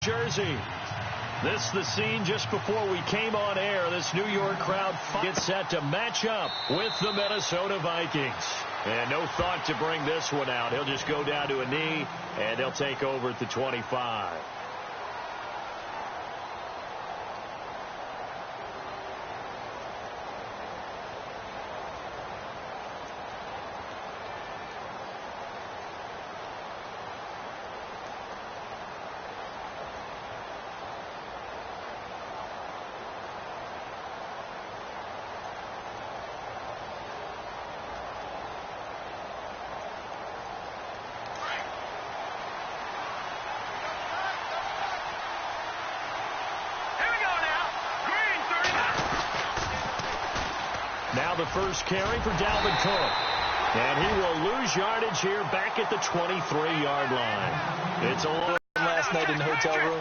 Jersey. This the scene just before we came on air. This New York crowd gets set to match up with the Minnesota Vikings. And no thought to bring this one out. He'll just go down to a knee, and they'll take over at the 25. Now the first carry for Dalvin Cook. And he will lose yardage here back at the 23-yard line. It's a long last night in the hotel room,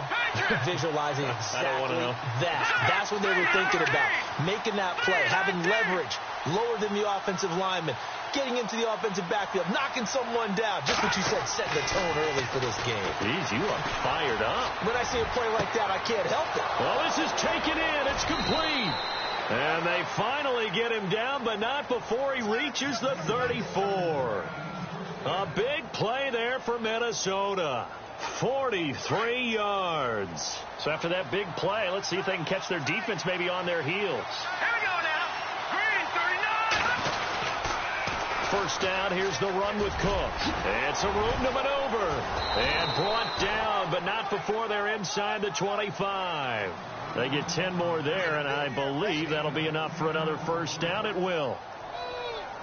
visualizing exactly that. That's what they were thinking about. Making that play, having leverage, lower than the offensive lineman, getting into the offensive backfield, knocking someone down. Just what you said, setting the tone early for this game. Jeez, you are fired up. When I see a play like that, I can't help it. Well, this is taken in. It's complete. And they finally get him down, but not before he reaches the 34. A big play there for Minnesota. 43 yards. So after that big play, let's see if they can catch their defense maybe on their heels. Here we go now. Green, 39. First down, here's the run with Cook. And some room to maneuver. And brought down, but not before they're inside the 25. They get 10 more there, and I believe that'll be enough for another first down. It will.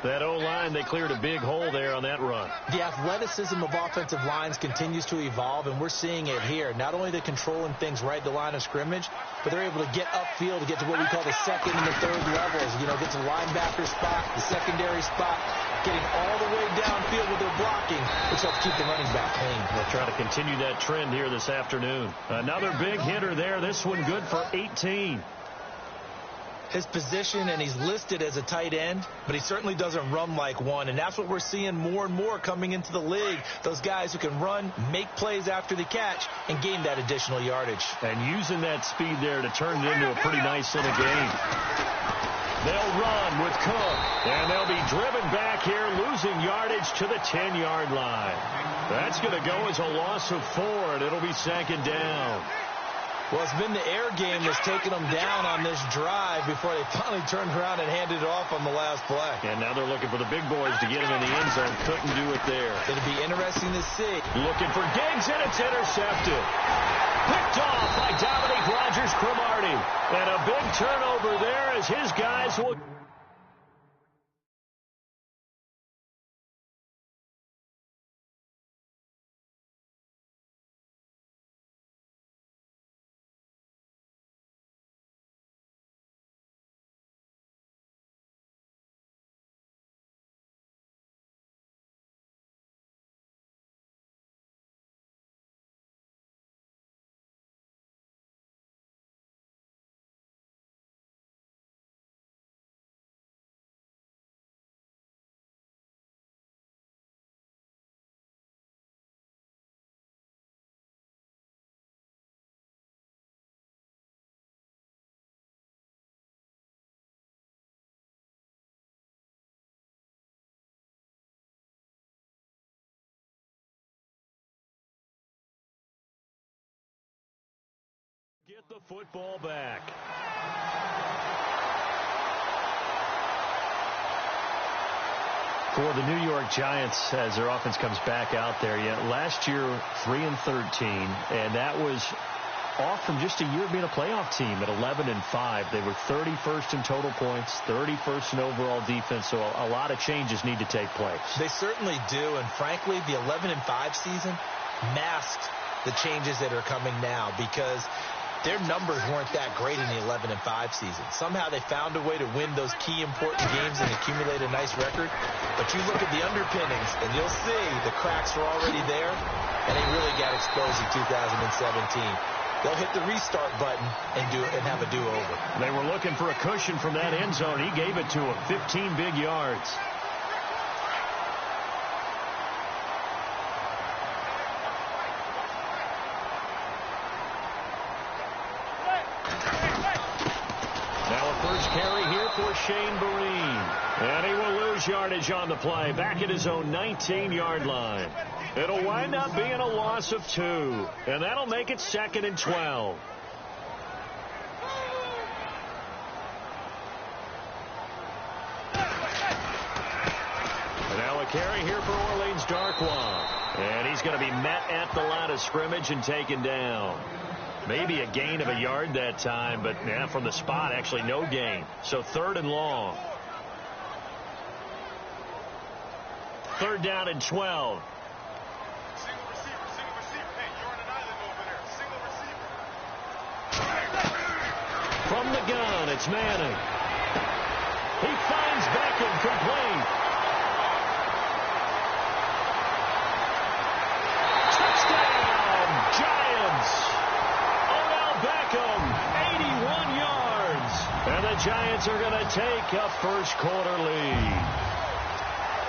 That O-line, they cleared a big hole there on that run. The athleticism of offensive lines continues to evolve, and we're seeing it here. Not only they're controlling things right at the line of scrimmage, but they're able to get upfield to get to what we call the second and the third levels. You know, get to the linebacker spot, the secondary spot, getting all the way downfield with their blocking, which helps keep the running back clean. They'll try to continue that trend here this afternoon. Another big hitter there. This one good for 18. His position, and he's listed as a tight end, but he certainly doesn't run like one, and that's what we're seeing more and more coming into the league. Those guys who can run, make plays after the catch, and gain that additional yardage. And using that speed there to turn it into a pretty nice little game. They'll run with Cook, and they'll be driven back here, losing yardage to the 10-yard line. That's going to go as a loss of 4, and it'll be second down. Well, it's been the air game that's taken them down on this drive before they finally turned around and handed it off on the last play. And now they're looking for the big boys to get him in the end zone. Couldn't do it there. It'll be interesting to see. Looking for Diggs, and it's intercepted. Picked off by Dominique Rodgers-Cromartie. And a big turnover there as his guys will... Get the football back. For the New York Giants, as their offense comes back out there, last year 3-13, and that was off from just a year being a playoff team at 11-5. They were 31st in total points, 31st in overall defense, so a lot of changes need to take place. They certainly do, and frankly, the 11-5 season masked the changes that are coming now because their numbers weren't that great in the 11-5 season. Somehow they found a way to win those key important games and accumulate a nice record. But you look at the underpinnings, and you'll see the cracks are already there, and they really got exposed in 2017. They'll hit the restart button and have a do-over. They were looking for a cushion from that end zone. He gave it to them, 15 big yards. for Shane Vereen. And he will lose yardage on the play, back at his own 19-yard line. It'll wind up being a loss of 2, and that'll make it 2nd and 12. Now a carry here for Orleans Darkwa. And he's going to be met at the line of scrimmage and taken down. Maybe a gain of a yard that time, but from the spot, actually no gain. So 3rd and long. 3rd down and 12. Single receiver. Hey, you're on an island over there. Single receiver. From the gun, it's Manning. He finds Beckham complete. Touchdown, Giants. Odell Beckham, 81 yards. And the Giants are going to take a first-quarter lead.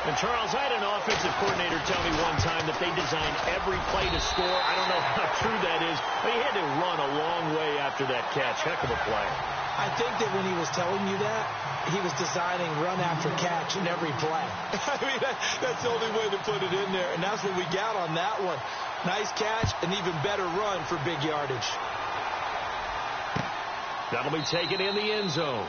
And, Charles, I had an offensive coordinator tell me one time that they designed every play to score. I don't know how true that is, but he had to run a long way after that catch. Heck of a play. I think that when he was telling you that, he was designing run after catch in every play. I mean, that's the only way to put it in there, and that's what we got on that one. Nice catch, an even better run for big yardage. That'll be taken in the end zone.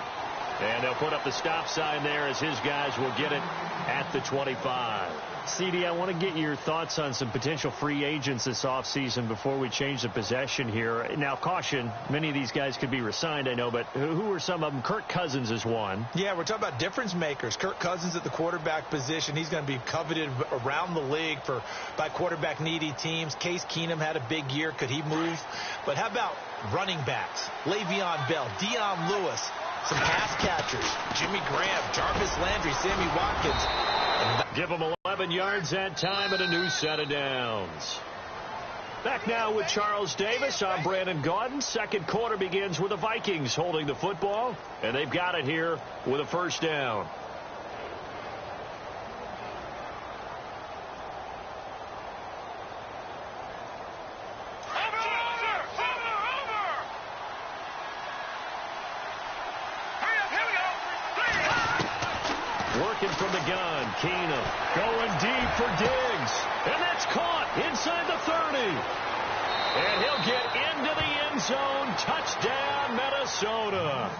And they'll put up the stop sign there as his guys will get it at the 25. CD, I want to get your thoughts on some potential free agents this offseason before we change the possession here. Now, caution, many of these guys could be re-signed, I know, but who are some of them? Kirk Cousins is one. Yeah, we're talking about difference makers. Kirk Cousins at the quarterback position. He's going to be coveted around the league by quarterback-needy teams. Case Keenum had a big year. Could he move? But how about running backs? Le'Veon Bell, Dion Lewis, some pass catchers, Jimmy Graham, Jarvis Landry, Sammy Watkins. Give them 11 yards that time and a new set of downs. Back now with Charles Davis. I'm Brandon Gaudin. Second quarter begins with the Vikings holding the football, and they've got it here with a first down. Working from the gun, Keenum going deep for Diggs, and that's caught inside the 30. And he'll get into the end zone. Touchdown, Minnesota.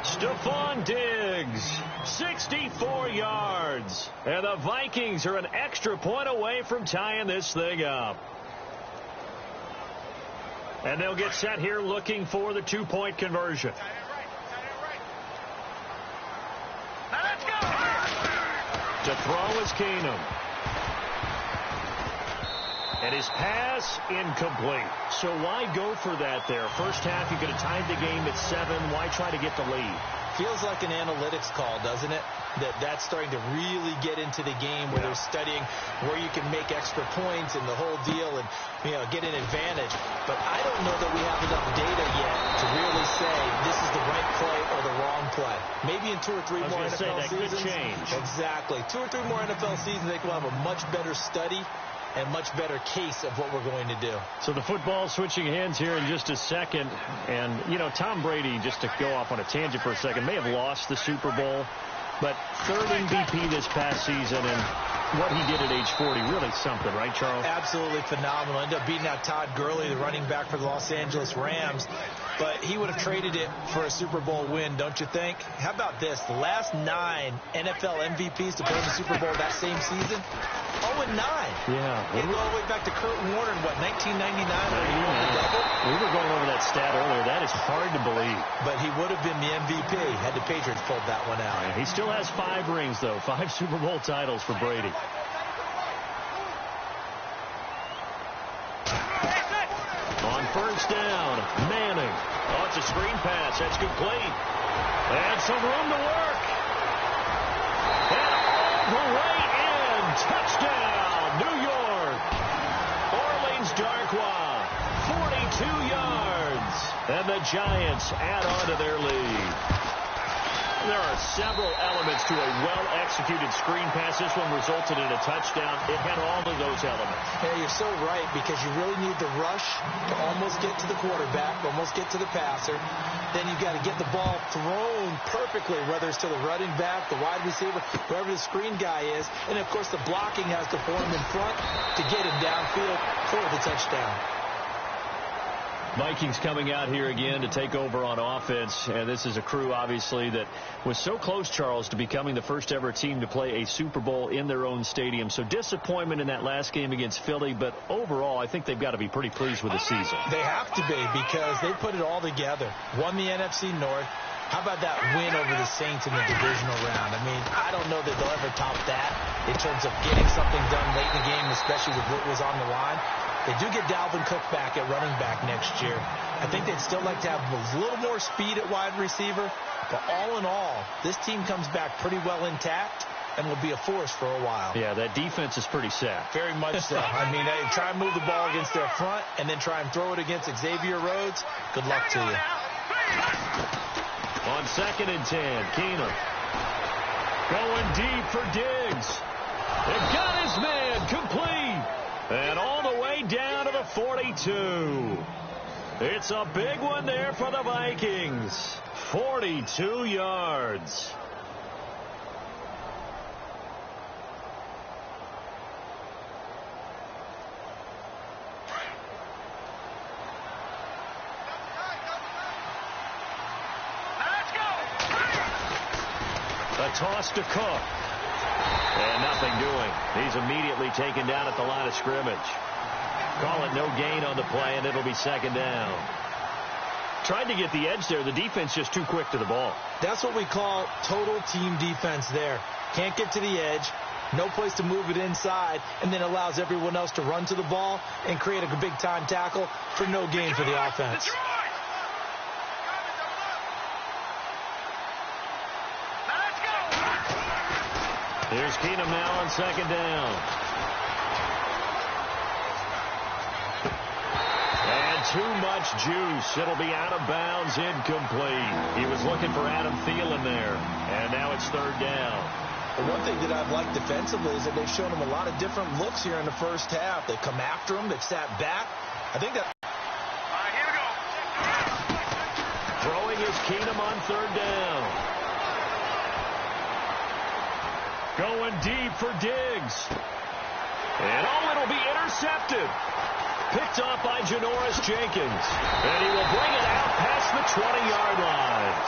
Stephon Diggs, 64 yards. And the Vikings are an extra point away from tying this thing up. And they'll get set here looking for the two-point conversion. To throw is Keenum. And his pass incomplete. So why go for that there? First half, you could have tied the game at 7. Why try to get the lead? Feels like an analytics call, doesn't it? That's starting to really get into the game where they're studying where you can make extra points and the whole deal and, get an advantage. But I don't know that we have enough data yet to really say this is the right play or the wrong play. Maybe in 2 or 3 more NFL seasons. Could change. Exactly. 2 or 3 more NFL seasons, I think we'll have a much better study and much better case of what we're going to do. So the football switching hands here in just a second. And, Tom Brady, just to go off on a tangent for a second, may have lost the Super Bowl, but 3rd MVP this past season, and what he did at age 40, really something, right, Charles? Absolutely phenomenal. Ended up beating out Todd Gurley, the running back for the Los Angeles Rams. But he would have traded it for a Super Bowl win, don't you think? How about this? The last 9 NFL MVPs to play in the Super Bowl that same season, 0-9. Yeah. They go all the way back to Kurt Warner in, 1999? We were going over that stat earlier. That is hard to believe. But he would have been the MVP had the Patriots pulled that one out. He still has 5 rings, though. 5 Super Bowl titles for Brady. On first down, Manning. Oh, it's a screen pass. That's complete. And some room to work. And all the way in. Touchdown, New York. Orleans Darkwa, 42 yards. And the Giants add on to their lead. There are several elements to a well-executed screen pass. This one resulted in a touchdown. It had all of those elements. Yeah, you're so right, because you really need the rush to almost get to the quarterback, almost get to the passer. Then you've got to get the ball thrown perfectly, whether it's to the running back, the wide receiver, whoever the screen guy is. And, of course, the blocking has to form in front to get him downfield for the touchdown. Vikings coming out here again to take over on offense. And this is a crew, obviously, that was so close, Charles, to becoming the first ever team to play a Super Bowl in their own stadium. So disappointment in that last game against Philly. But overall, I think they've got to be pretty pleased with the season. They have to be, because they put it all together. Won the NFC North. How about that win over the Saints in the divisional round? I mean, I don't know that they'll ever top that in terms of getting something done late in the game, especially with what was on the line. They do get Dalvin Cook back at running back next year. I think they'd still like to have a little more speed at wide receiver. But all in all, this team comes back pretty well intact and will be a force for a while. Yeah, that defense is pretty set. Very much so. I mean, they try and move the ball against their front and then try and throw it against Xavier Rhodes. Good luck to you. On 2nd and 10, Keenum going deep for Diggs. They've got his man complete. And all the way down to the 42. It's a big one there for the Vikings. 42 yards. A toss to Cook. And nothing doing. He's immediately taken down at the line of scrimmage. Call it no gain on the play, and it'll be 2nd down. Tried to get the edge there. The defense just too quick to the ball. That's what we call total team defense there. Can't get to the edge. No place to move it inside, and then allows everyone else to run to the ball and create a big-time tackle for no gain for the offense. Here's Keenum now on 2nd down. And too much juice. It'll be out of bounds, incomplete. He was looking for Adam Thielen there. And now it's 3rd down. The one thing that I've liked defensively is that they've shown him a lot of different looks here in the first half. They come after him. They've sat back. I think that... All right, here we go. Throwing is Keenum on 3rd down. Going deep for Diggs. And it'll be intercepted. Picked off by Janoris Jenkins. And he will bring it out past the 20-yard line.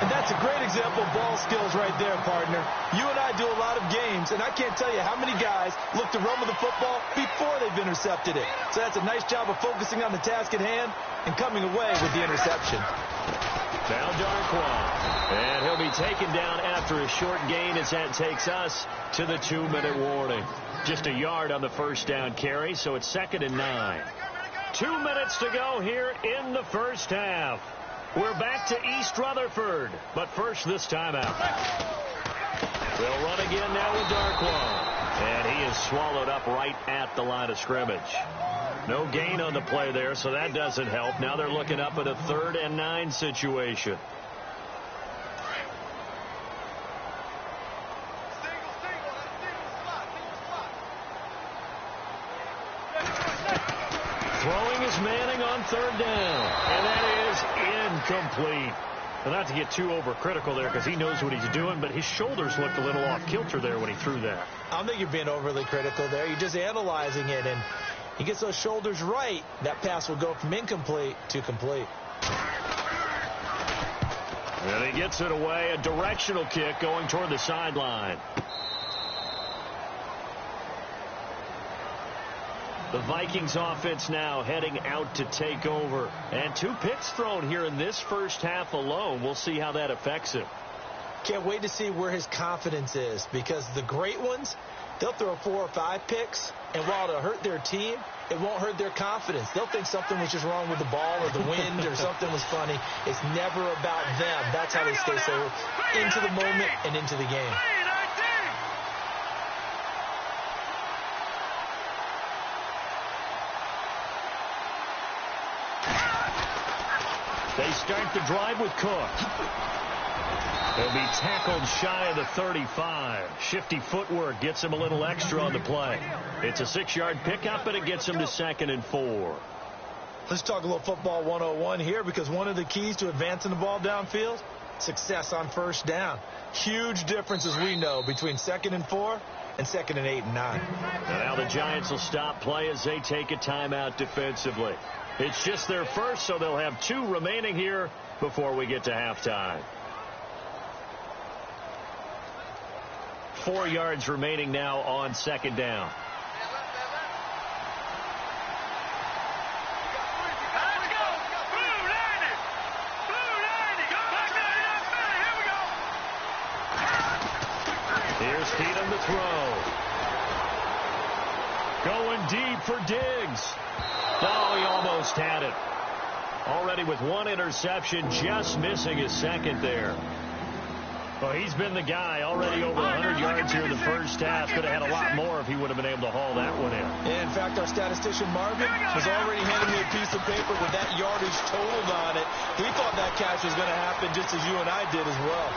And that's a great example of ball skills right there, partner. You and I do a lot of games, and I can't tell you how many guys look to run with the football before they've intercepted it. So that's a nice job of focusing on the task at hand and coming away with the interception. Now Darkwa. And he'll be taken down after a short gain as that takes us to the 2-minute warning. Just a yard on the first down carry, so it's 2nd and 9. 2 minutes to go here in the first half. We're back to East Rutherford, but first this timeout. They'll run again now with Darkwa. And he is swallowed up right at the line of scrimmage. No gain on the play there, so that doesn't help. Now they're looking up at a 3rd and 9 situation. Throwing is Manning on 3rd down. And that is incomplete. Well, not to get too overcritical there because he knows what he's doing, but his shoulders looked a little off kilter there when he threw that. I don't think you're being overly critical there. You're just analyzing it, and he gets those shoulders right. That pass will go from incomplete to complete. And he gets it away. A directional kick going toward the sideline. The Vikings offense now heading out to take over. And 2 picks thrown here in this first half alone. We'll see how that affects him. Can't wait to see where his confidence is, because the great ones, they'll throw 4 or 5 picks, and while it'll hurt their team, it won't hurt their confidence. They'll think something was just wrong with the ball or the wind or something was funny. It's never about them. That's how they stay so into the moment and into the game. They start the drive with Cook. He'll be tackled shy of the 35. Shifty footwork gets him a little extra on the play. It's a 6-yard pickup, and it gets him to 2nd and 4. Let's talk a little football 101 here, because one of the keys to advancing the ball downfield, success on first down. Huge difference, as we know, between 2nd and 4 and 2nd and 8 and 9. Now the Giants will stop play as they take a timeout defensively. It's just their first, so they'll have 2 remaining here before we get to halftime. 4 yards remaining now on 2nd down. Here's Keenum to throw. Going deep for Diggs. Oh, he almost had it. Already with 1 interception, just missing his 2nd there. Well, he's been the guy. Already over 100 yards here in the first half. Could have had a lot more if he would have been able to haul that one in. In fact, our statistician Marvin was already handing me a piece of paper with that yardage totaled on it. He thought that catch was going to happen just as you and I did as well.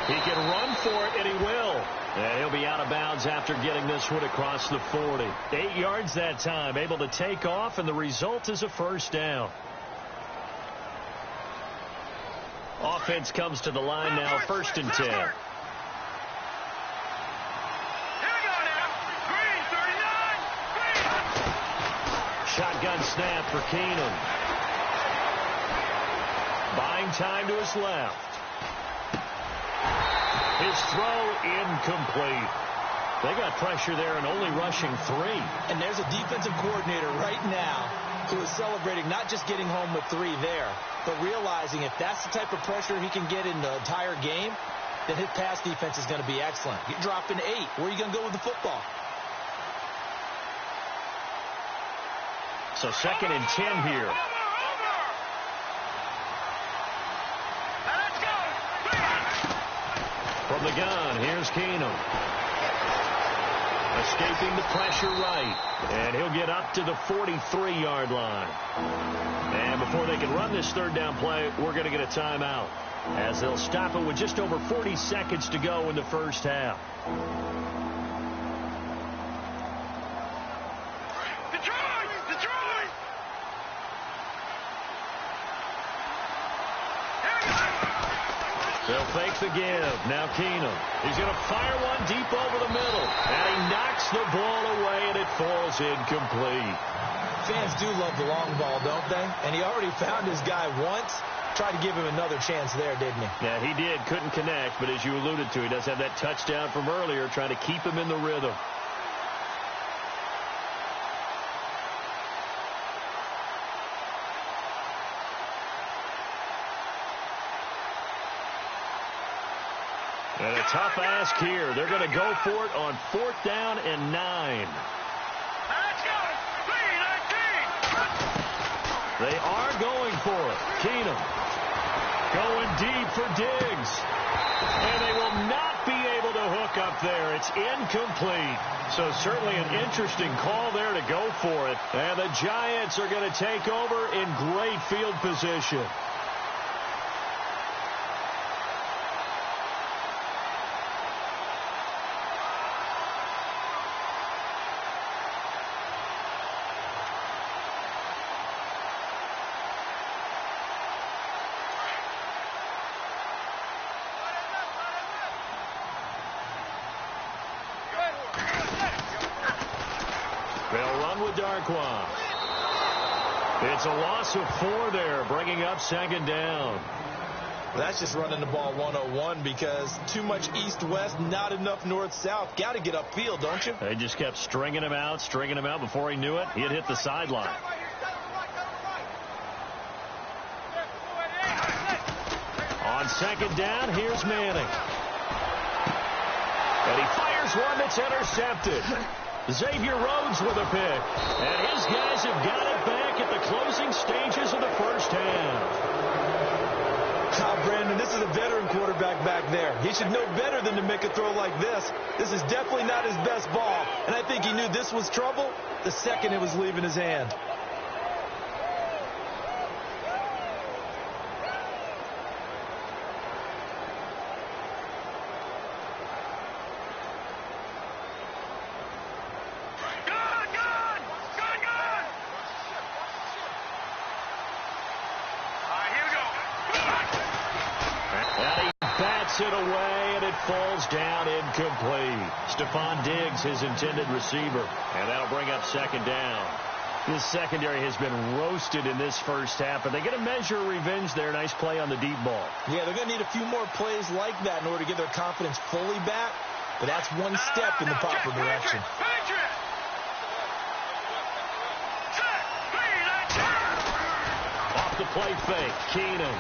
He can run for it, and he will. And he'll be out of bounds after getting this one across the 40. 8 yards that time, able to take off, and the result is a first down. Offense comes to the line now, 1st and 10. Shotgun snap for Keenum. Buying time to his left. His throw incomplete. They got pressure there and only rushing 3. And there's a defensive coordinator right now who is celebrating not just getting home with 3 there, but realizing if that's the type of pressure he can get in the entire game, then his pass defense is going to be excellent. You're dropping 8. Where are you going to go with the football? So 2nd and 10 here. From the gun, here's Keenum. Escaping the pressure right. And he'll get up to the 43-yard line. And before they can run this 3rd down play, we're going to get a timeout, as they'll stop it with just over 40 seconds to go in the first half. They'll fake the give. Now Keenum. He's going to fire one deep over the middle. And he knocks the ball away, and it falls incomplete. Fans do love the long ball, don't they? And he already found his guy once. Tried to give him another chance there, didn't he? Yeah, he did. Couldn't connect, but as you alluded to, he does have that touchdown from earlier, trying to keep him in the rhythm. And a tough ask here. They're going to go for it on 4th down and 9. Let's go. 3-19. They are going for it. Keenum going deep for Diggs. And they will not be able to hook up there. It's incomplete. So certainly an interesting call there to go for it. And the Giants are going to take over in great field position. They'll run with Darquan. It's a loss of 4 there, bringing up 2nd down. That's just running the ball 101, because too much east-west, not enough north-south. Got to get upfield, don't you? They just kept stringing him out. Before he knew it, he had hit the sideline. On 2nd down, here's Manning. And he fires one that's intercepted. Xavier Rhodes with a pick. And his guys have got it back at the closing stages of the first half. Brandon, this is a veteran quarterback back there. He should know better than to make a throw like this. This is definitely not his best ball. And I think he knew this was trouble the second it was leaving his hand. Gets it away, and it falls down incomplete. Stephon Diggs, his intended receiver. And that'll bring up second down. This secondary has been roasted in this first half, and they get a measure of revenge there. Nice play on the deep ball. Yeah, they're going to need a few more plays like that in order to get their confidence fully back, but that's one step in the proper direction. Off the play fake, Keenan.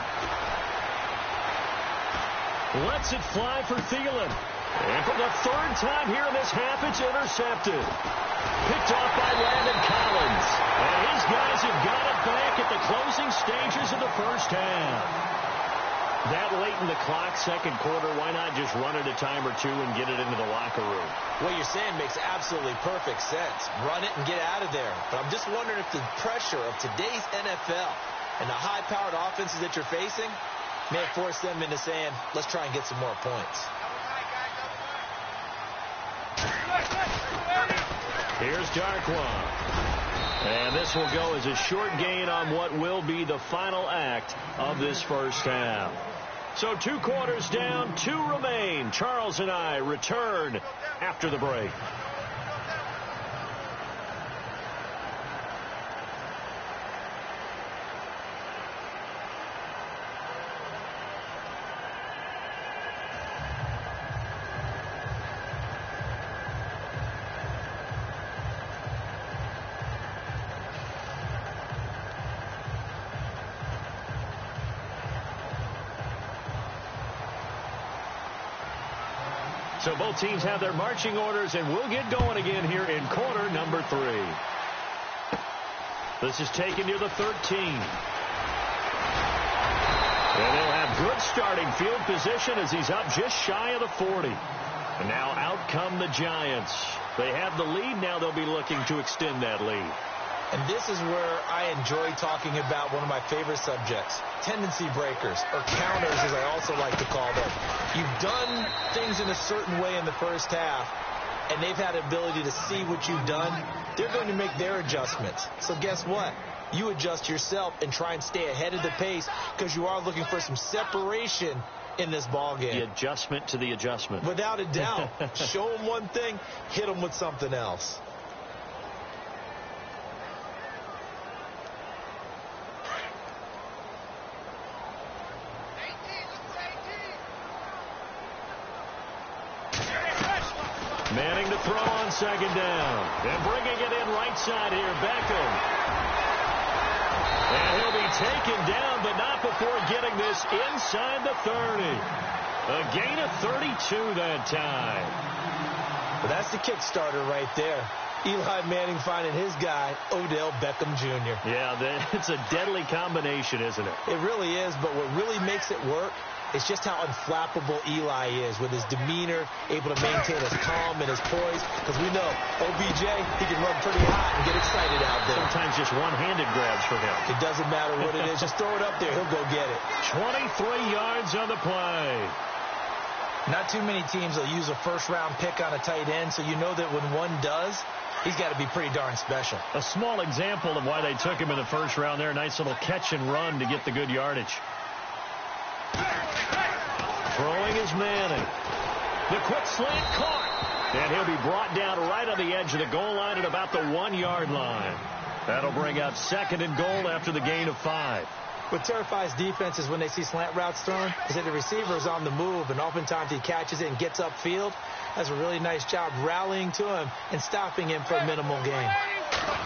Lets it fly for Thielen. And for the third time here in this half, it's intercepted. Picked off by Landon Collins. And his guys have got it back at the closing stages of the first half. That late in the clock, second quarter, why not just run it a time or two and get it into the locker room? What you're saying makes absolutely perfect sense. Run it and get out of there. But I'm just wondering if the pressure of today's NFL and the high-powered offenses that you're facing may force them into saying, let's try and get some more points. Here's Darkwa. And this will go as a short gain on what will be the final act of this first half. So 2 quarters down, 2 remain. Charles and I return after the break. So both teams have their marching orders, and we'll get going again here in quarter number 3. This is taken near the 13. And they'll have good starting field position as he's up just shy of the 40. And now out come the Giants. They have the lead. Now they'll be looking to extend that lead. And this is where I enjoy talking about one of my favorite subjects, tendency breakers, or counters as I also like to call them. You've done things in a certain way in the first half, and they've had the ability to see what you've done. They're going to make their adjustments. So guess what? You adjust yourself and try and stay ahead of the pace because you are looking for some separation in this ball game. The adjustment to the adjustment. Without a doubt. Show them one thing, hit them with something else. Manning to throw on second down. And bringing it in right side here, Beckham. And he'll be taken down, but not before getting this inside the 30. A gain of 32 that time. But that's the kickstarter right there. Eli Manning finding his guy, Odell Beckham Jr. Yeah, it's a deadly combination, isn't it? It really is, but what really makes it work is just how unflappable Eli is with his demeanor, able to maintain his calm and his poise. Because we know OBJ, he can run pretty hot and get excited out there. Sometimes just one-handed grabs for him. It doesn't matter what it is. Just throw it up there. He'll go get it. 23 yards on the play. Not too many teams will use a first-round pick on a tight end, so you know that when one does, he's got to be pretty darn special. A small example of why they took him in the first round there. Nice little catch and run to get the good yardage. Throwing is Manning. The quick slant caught. And he'll be brought down right on the edge of the goal line at about the 1-yard line. That'll bring up second and goal after the gain of 5. What terrifies defenses when they see slant routes thrown is that the receiver is on the move, and oftentimes he catches it and gets upfield. Does a really nice job rallying to him and stopping him for a minimal gain.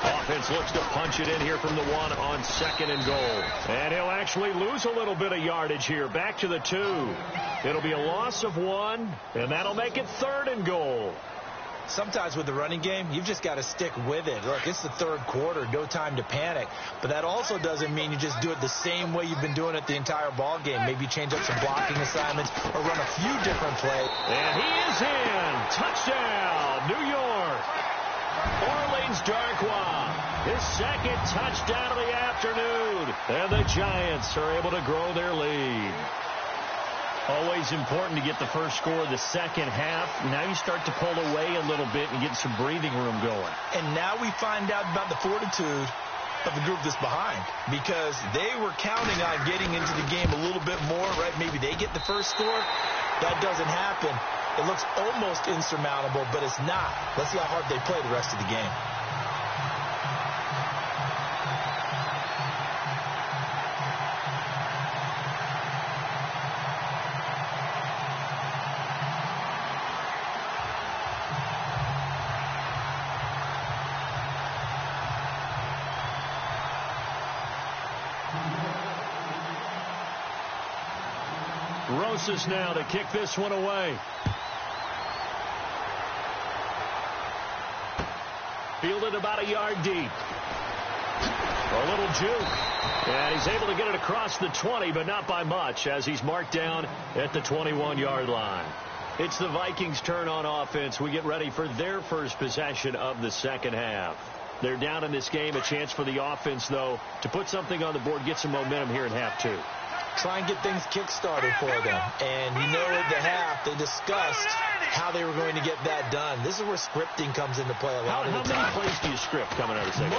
Offense looks to punch it in here from the 1 on second and goal. And he'll actually lose a little bit of yardage here. Back to the 2. It'll be a loss of 1, and that'll make it third and goal. Sometimes with the running game, you've just got to stick with it. Look, it's the third quarter, no time to panic. But that also doesn't mean you just do it the same way you've been doing it the entire ball game. Maybe change up some blocking assignments or run a few different plays. And he is in. Touchdown, New York. Orleans Darkwa, his second touchdown of the afternoon. And the Giants are able to grow their lead. Always important to get the first score of the second half. Now you start to pull away a little bit and get some breathing room going. And now we find out about the fortitude of the group that's behind, because they were counting on getting into the game a little bit more, right? Maybe they get the first score. that doesn't happen, it looks almost insurmountable, but it's not. Let's see how hard they play the rest of the game. Rosas now to kick this one away. Fielded about a yard deep. A little juke. And he's able to get it across the 20, but not by much, as he's marked down at the 21-yard line. It's the Vikings' turn on offense. We get ready for their first possession of the second half. They're down in this game. A chance for the offense, though, to put something on the board, get some momentum here in half two. Try and get things kick-started for them. And you know at the half, they discussed how they were going to get that done. This is where scripting comes into play a lot of the time. How many plays do you script coming out of second?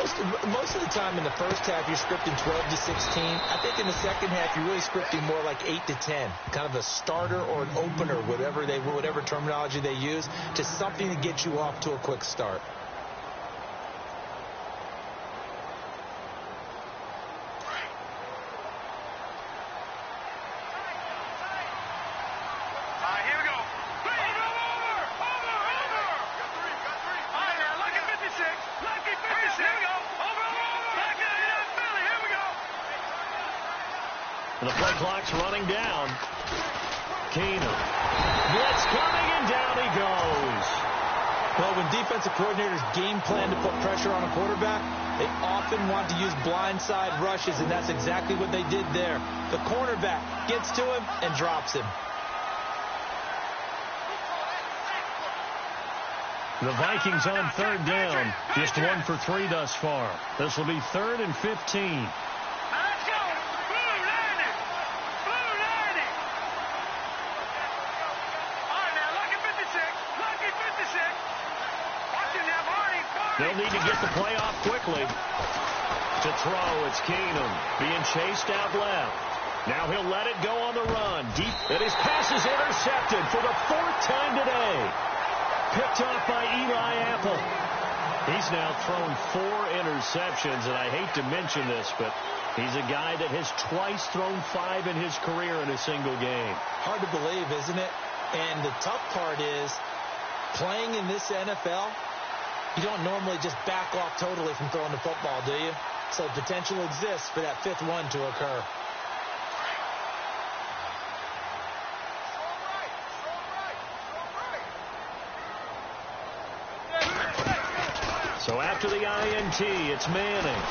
Most of the time in the first half, you're scripting 12 to 16. I think in the second half, you're really scripting more like 8 to 10. Kind of a starter or an opener, whatever terminology they use, to something to get you off to a quick start. The play clock's running down. Keenum. Blitz coming, and down he goes. Well, when defensive coordinators game plan to put pressure on a quarterback, they often want to use blindside rushes, and that's exactly what they did there. The cornerback gets to him and drops him. The Vikings on third down. Just 1 for 3 thus far. This will be 3rd and 15. They'll need to get the play off quickly. To throw, it's Keenum being chased out left. Now he'll let it go on the run. Deep, and his pass is intercepted for the 4th time today. Picked off by Eli Apple. He's now thrown 4 interceptions, and I hate to mention this, but he's a guy that has twice thrown 5 in his career in a single game. Hard to believe, isn't it? And the tough part is, playing in this NFL, you don't normally just back off totally from throwing the football, do you? So potential exists for that 5th one to occur. So after the INT, it's Manning.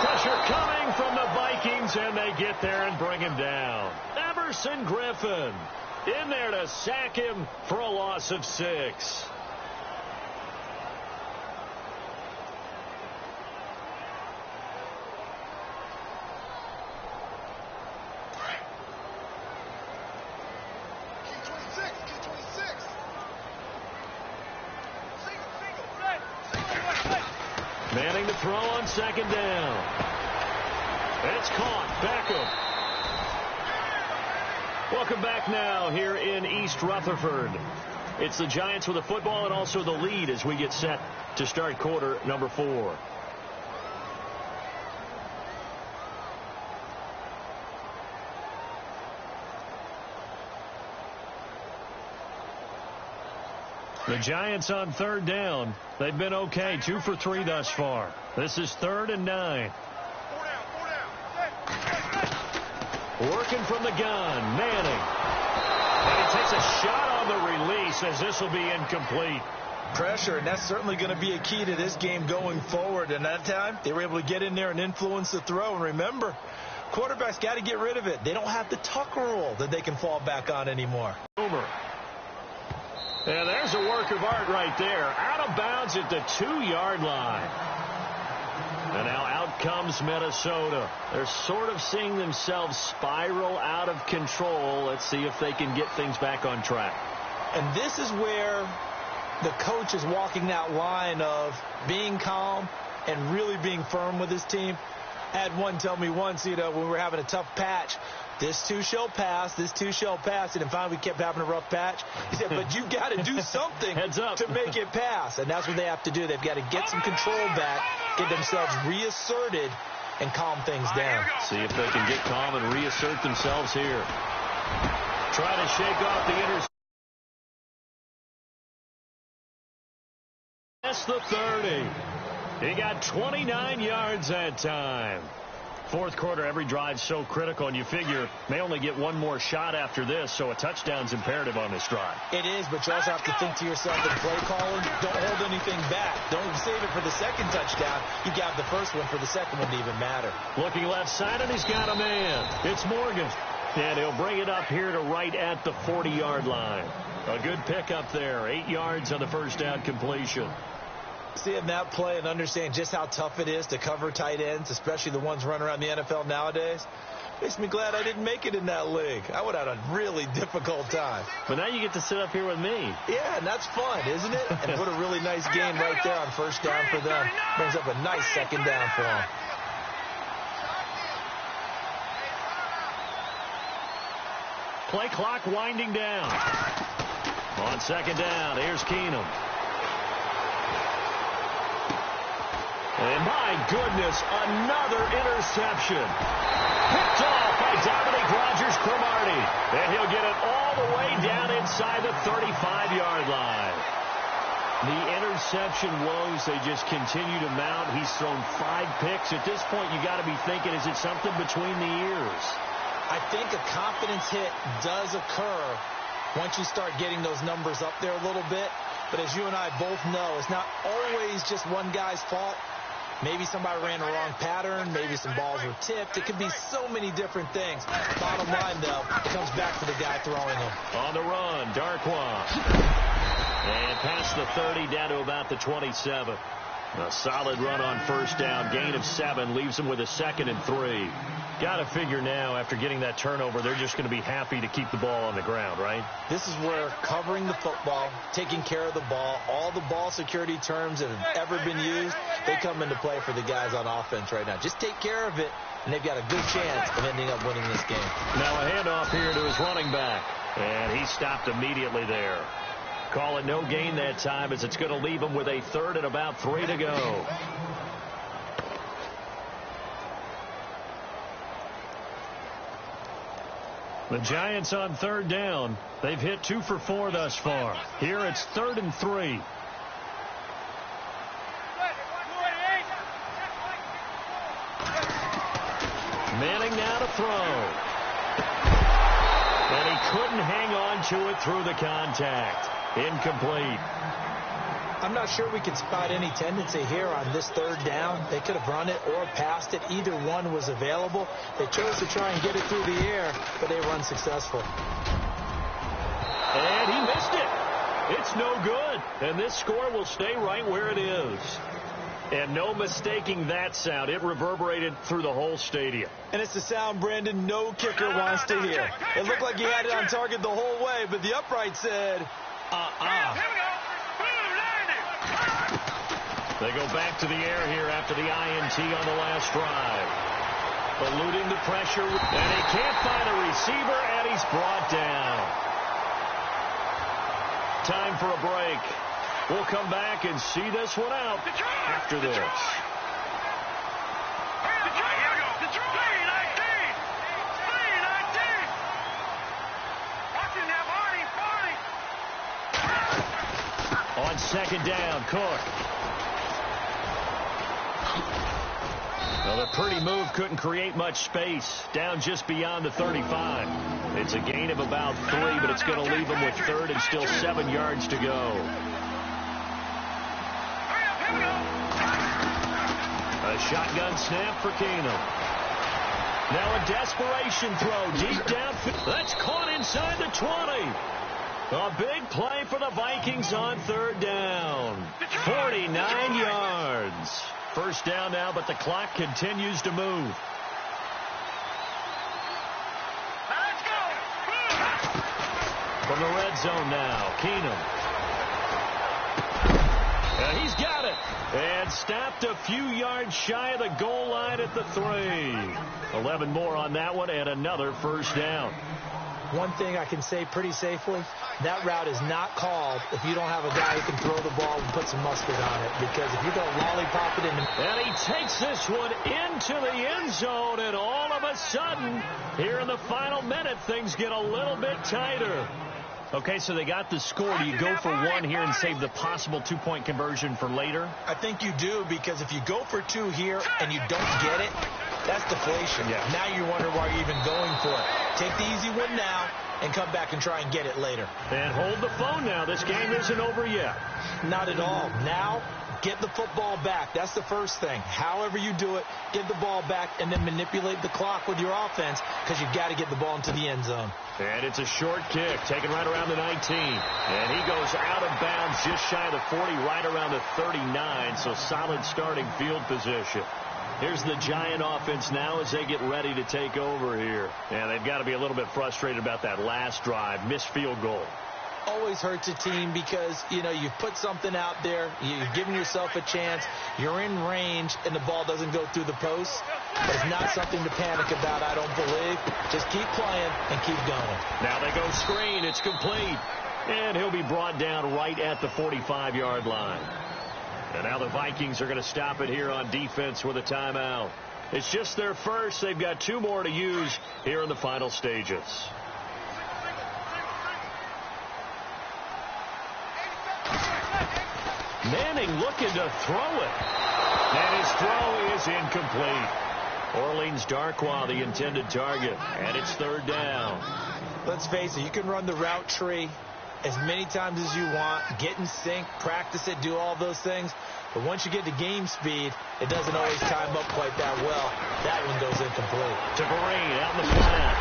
Pressure coming from the Vikings, and they get there and bring him down. Everson Griffin in there to sack him for a loss of 6. Manning to throw on 2nd down. It's caught. Beckham. Welcome back now here in East Rutherford. It's the Giants with the football and also the lead as we get set to start quarter number 4. The Giants on 3rd down. They've been okay. 2 for 3 thus far. This is 3rd and 9. Working from the gun. Manning. And he takes a shot on the release as this will be incomplete. Pressure, and that's certainly going to be a key to this game going forward. And that time, they were able to get in there and influence the throw. And remember, quarterbacks got to get rid of it. They don't have the tuck rule that they can fall back on anymore. Over. And there's a work of art right there. Out of bounds at the 2-yard line. And now out comes Minnesota. They're sort of seeing themselves spiral out of control. Let's see if they can get things back on track. And this is where the coach is walking that line of being calm and really being firm with his team. I had one tell me once, when we were having a tough patch, This too shall pass. This too shall pass. And then finally we kept having a rough patch. He said, but you've got to do something to make it pass. And that's what they have to do. They've got to get some control back, get themselves reasserted, and calm things down. See if they can get calm and reassert themselves here. Try to shake off the interception. That's the 30. He got 29 yards that time. Fourth quarter, every drive's so critical, and you figure may only get one more shot after this, so a touchdown's imperative on this drive. It is, but you also have to think to yourself in play calling, don't hold anything back. Don't save it for the second touchdown. You got the first one for the second one to even matter. Looking left side, and he's got a man. It's Morgan. And he'll bring it up here to right at the 40-yard line. A good pickup there. 8 yards on the first down completion. Seeing that play and understand just how tough it is to cover tight ends, especially the ones running around the NFL nowadays, makes me glad I didn't make it in that league. I would have had a really difficult time. But now you get to sit up here with me. Yeah, and that's fun, isn't it? And what a really nice game right there on first down for them. Brings up a nice second down for them. Play clock winding down. On second down, here's Keenum. And my goodness, another interception. Picked off by Dominic Rodgers-Cromartie. And he'll get it all the way down inside the 35-yard line. The interception woes, they just continue to mount. He's thrown 5 picks. At this point, you got to be thinking, is it something between the ears? I think a confidence hit does occur once you start getting those numbers up there a little bit. But as you and I both know, it's not always just one guy's fault. Maybe somebody ran the wrong pattern. Maybe some balls were tipped. It could be so many different things. Bottom line, though, it comes back to the guy throwing them. On the run, Darkwa. And past the 30 down to about the 27. A solid run on first down. Gain of 7 leaves them with a 2nd and 3. Got to figure now, after getting that turnover, they're just going to be happy to keep the ball on the ground, right? This is where covering the football, taking care of the ball, all the ball security terms that have ever been used, they come into play for the guys on offense right now. Just take care of it, and they've got a good chance of ending up winning this game. Now a handoff here to his running back, and he stopped immediately there. Call it no gain that time, as it's going to leave him with a 3rd and about 3 to go. The Giants on 3rd down. They've hit 2 for 4 thus far. Here it's 3rd and 3. Manning now to throw. And he couldn't hang on to it through the contact. Incomplete. I'm not sure we could spot any tendency here on this 3rd down. They could have run it or passed it. Either one was available. They chose to try and get it through the air, but they were unsuccessful. And he missed it. It's no good. And this score will stay right where it is. And no mistaking that sound. It reverberated through the whole stadium. And it's the sound, Brandon, no kicker wants to hear. It looked like he had it on target the whole way, but the upright said, They go back to the air here after the INT on the last drive. Eluding the pressure, and he can't find a receiver, and he's brought down. Time for a break. We'll come back and see this one out after this. On second down, Cook. Well, the pretty move couldn't create much space. Down just beyond the 35. It's a gain of about 3, but it's going to leave him with 3rd and still 7 yards to go. A shotgun snap for Keenum. Now a desperation throw deep downfield. That's caught inside the 20. A big play for the Vikings on 3rd down. 49 yards. First down now, but the clock continues to move. From the red zone now, Keenum. And he's got it. And stopped a few yards shy of the goal line at the 3. 11 more on that one and another first down. One thing I can say pretty safely, that route is not called if you don't have a guy who can throw the ball and put some mustard on it. Because if you're going to lollipop it in the... And he takes this one into the end zone, and all of a sudden, here in the final minute, things get a little bit tighter. Okay, so they got the score. Do you go for one here and save the possible two-point conversion for later? I think you do, because if you go for two here and you don't get it, that's deflation. Yeah. Now you wonder why you're even going for it. Take the easy one now and come back and try and get it later. And hold the phone now. This game isn't over yet. Not at all. Now, get the football back. That's the first thing. However you do it, get the ball back and then manipulate the clock with your offense, because you've got to get the ball into the end zone. And it's a short kick, taken right around the 19. And he goes out of bounds just shy of the 40, right around the 39. So solid starting field position. Here's the Giant offense now as they get ready to take over here. And they've got to be a little bit frustrated about that last drive, missed field goal. Always hurts a team because, you know, you put something out there, you're giving yourself a chance, you're in range, and the ball doesn't go through the post. But it's not something to panic about, I don't believe. Just keep playing and keep going. Now they go screen. It's complete. And he'll be brought down right at the 45-yard line. And now the Vikings are going to stop it here on defense with a timeout. It's just their first. They've got two more to use here in the final stages. Manning looking to throw it. And his throw is incomplete. Orleans Darkwa, the intended target. And it's third down. Let's face it, you can run the route tree as many times as you want, get in sync, practice it, do all those things. But once you get to game speed, it doesn't always time up quite that well. That one goes incomplete. To Vereen out in the flat.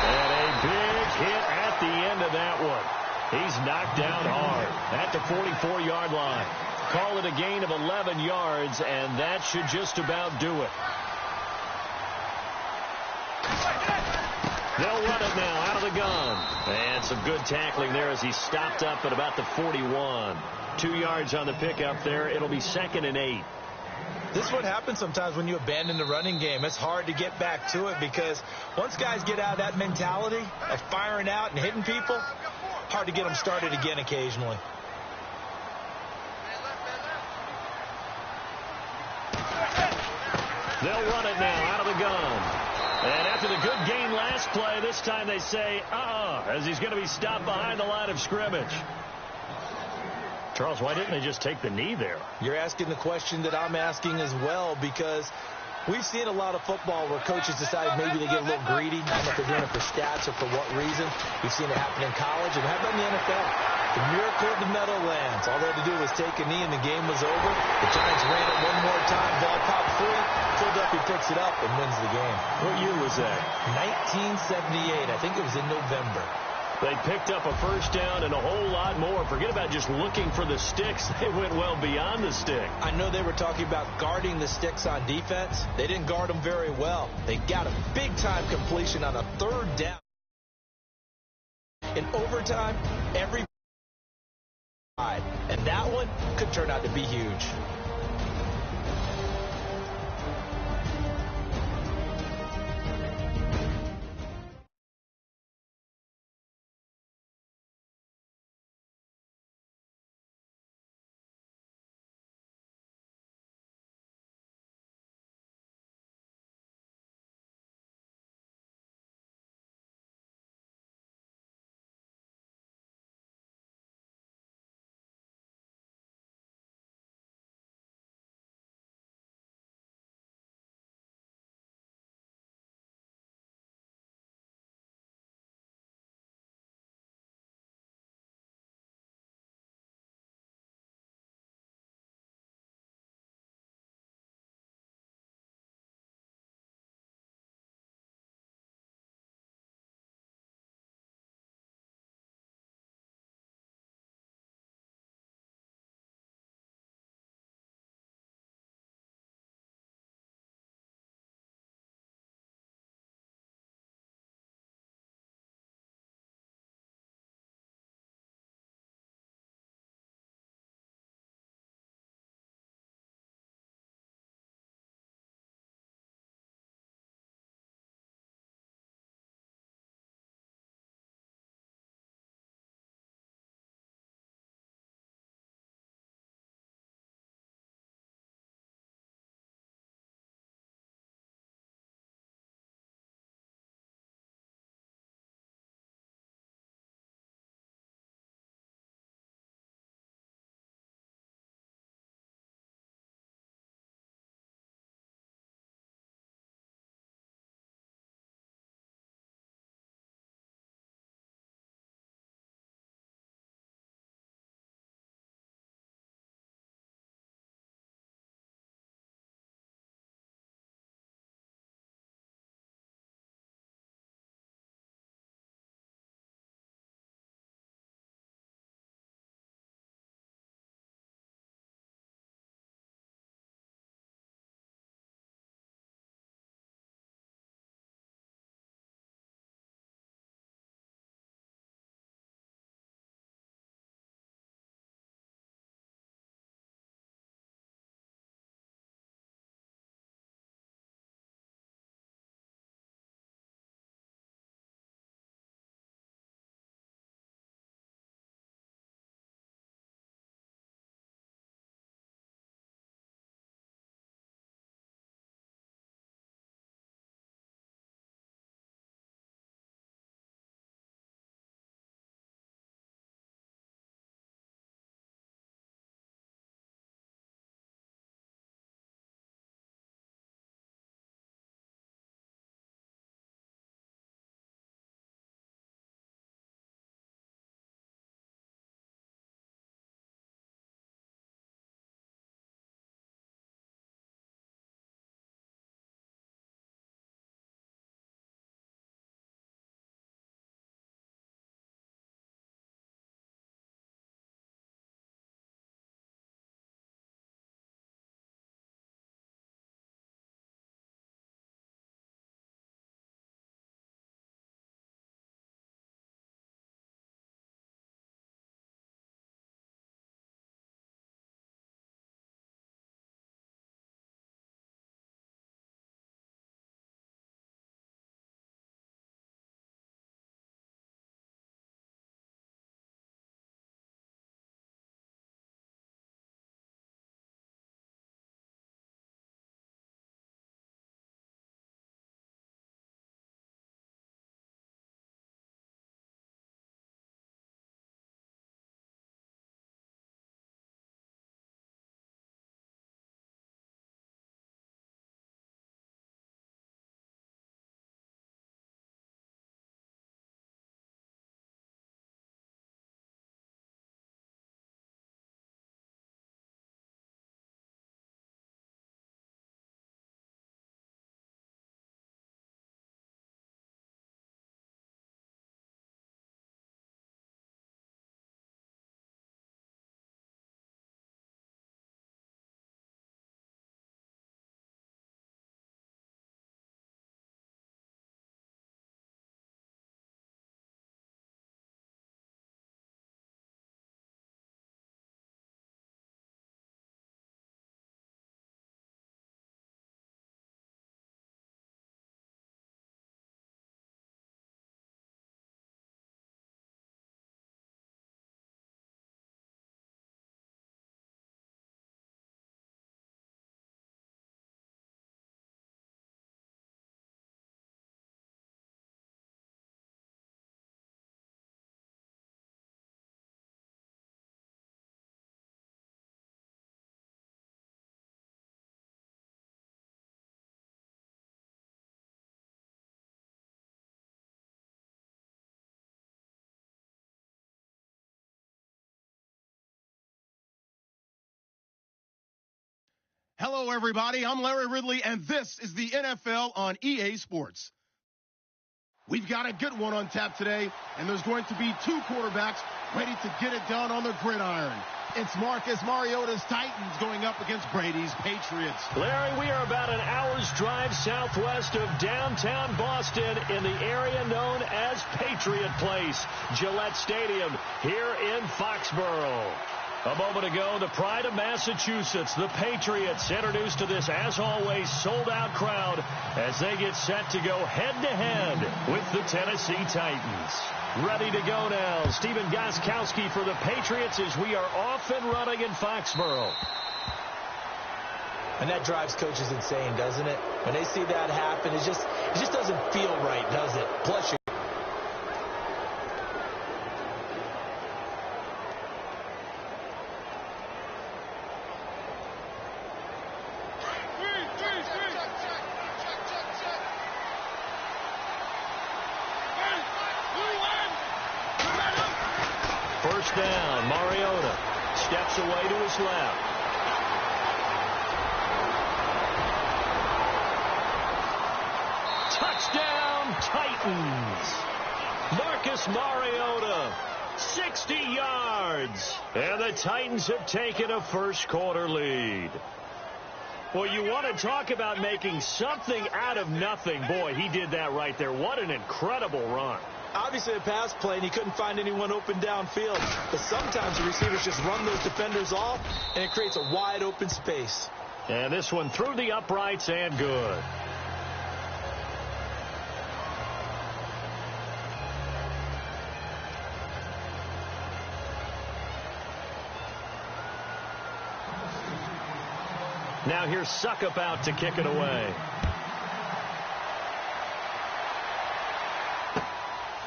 And a big hit at the end of that one. He's knocked down hard at the 44-yard line. Call it a gain of 11 yards, and that should just about do it. They'll run it now out of the gun. And some good tackling there as he stopped up at about the 41. 2 yards on the pickup there. It'll be 2nd and 8. This is what happens sometimes when you abandon the running game. It's hard to get back to it because once guys get out of that mentality of firing out and hitting people, hard to get them started again occasionally. They'll run it now out of the gun. And after the good gain last play, this time they say, as he's going to be stopped behind the line of scrimmage. Charles, why didn't they just take the knee there? You're asking the question that I'm asking as well, because we've seen a lot of football where coaches decide maybe they get a little greedy. I don't know if they're doing it for stats or for what reason. We've seen it happen in college and happen in the NFL. The miracle of the Meadowlands. All they had to do was take a knee and the game was over. The Giants ran it one more time. Ball popped free. Philadelphia picks it up and wins the game. What year was that? 1978. I think it was in November. They picked up a first down and a whole lot more. Forget about just looking for the sticks. They went well beyond the stick. I know they were talking about guarding the sticks on defense. They didn't guard them very well. They got a big-time completion on a third down. In overtime, and that one could turn out to be huge. Hello, everybody. I'm Larry Ridley, and this is the NFL on EA Sports. We've got a good one on tap today, and there's going to be two quarterbacks ready to get it done on the gridiron. It's Marcus Mariota's Titans going up against Brady's Patriots. Larry, we are about an hour's drive southwest of downtown Boston in the area known as Patriot Place, Gillette Stadium, here in Foxborough. A moment ago, the pride of Massachusetts, the Patriots, introduced to this, as always, sold-out crowd as they get set to go head-to-head with the Tennessee Titans. Ready to go now, Stephen Gostkowski for the Patriots as we are off and running in Foxborough. And that drives coaches insane, doesn't it? When they see that happen, it just doesn't feel right, does it? Plus, you First down, Mariota steps away to his left. Touchdown, Titans. Marcus Mariota, 60 yards. And the Titans have taken a first-quarter lead. Well, you want to talk about making something out of nothing. Boy, he did that right there. What an incredible run. obviously a pass play, and he couldn't find anyone open downfield. But sometimes the receivers just run those defenders off, and it creates a wide open space. And this one through the uprights and good. Now here's Suckup out to kick it away.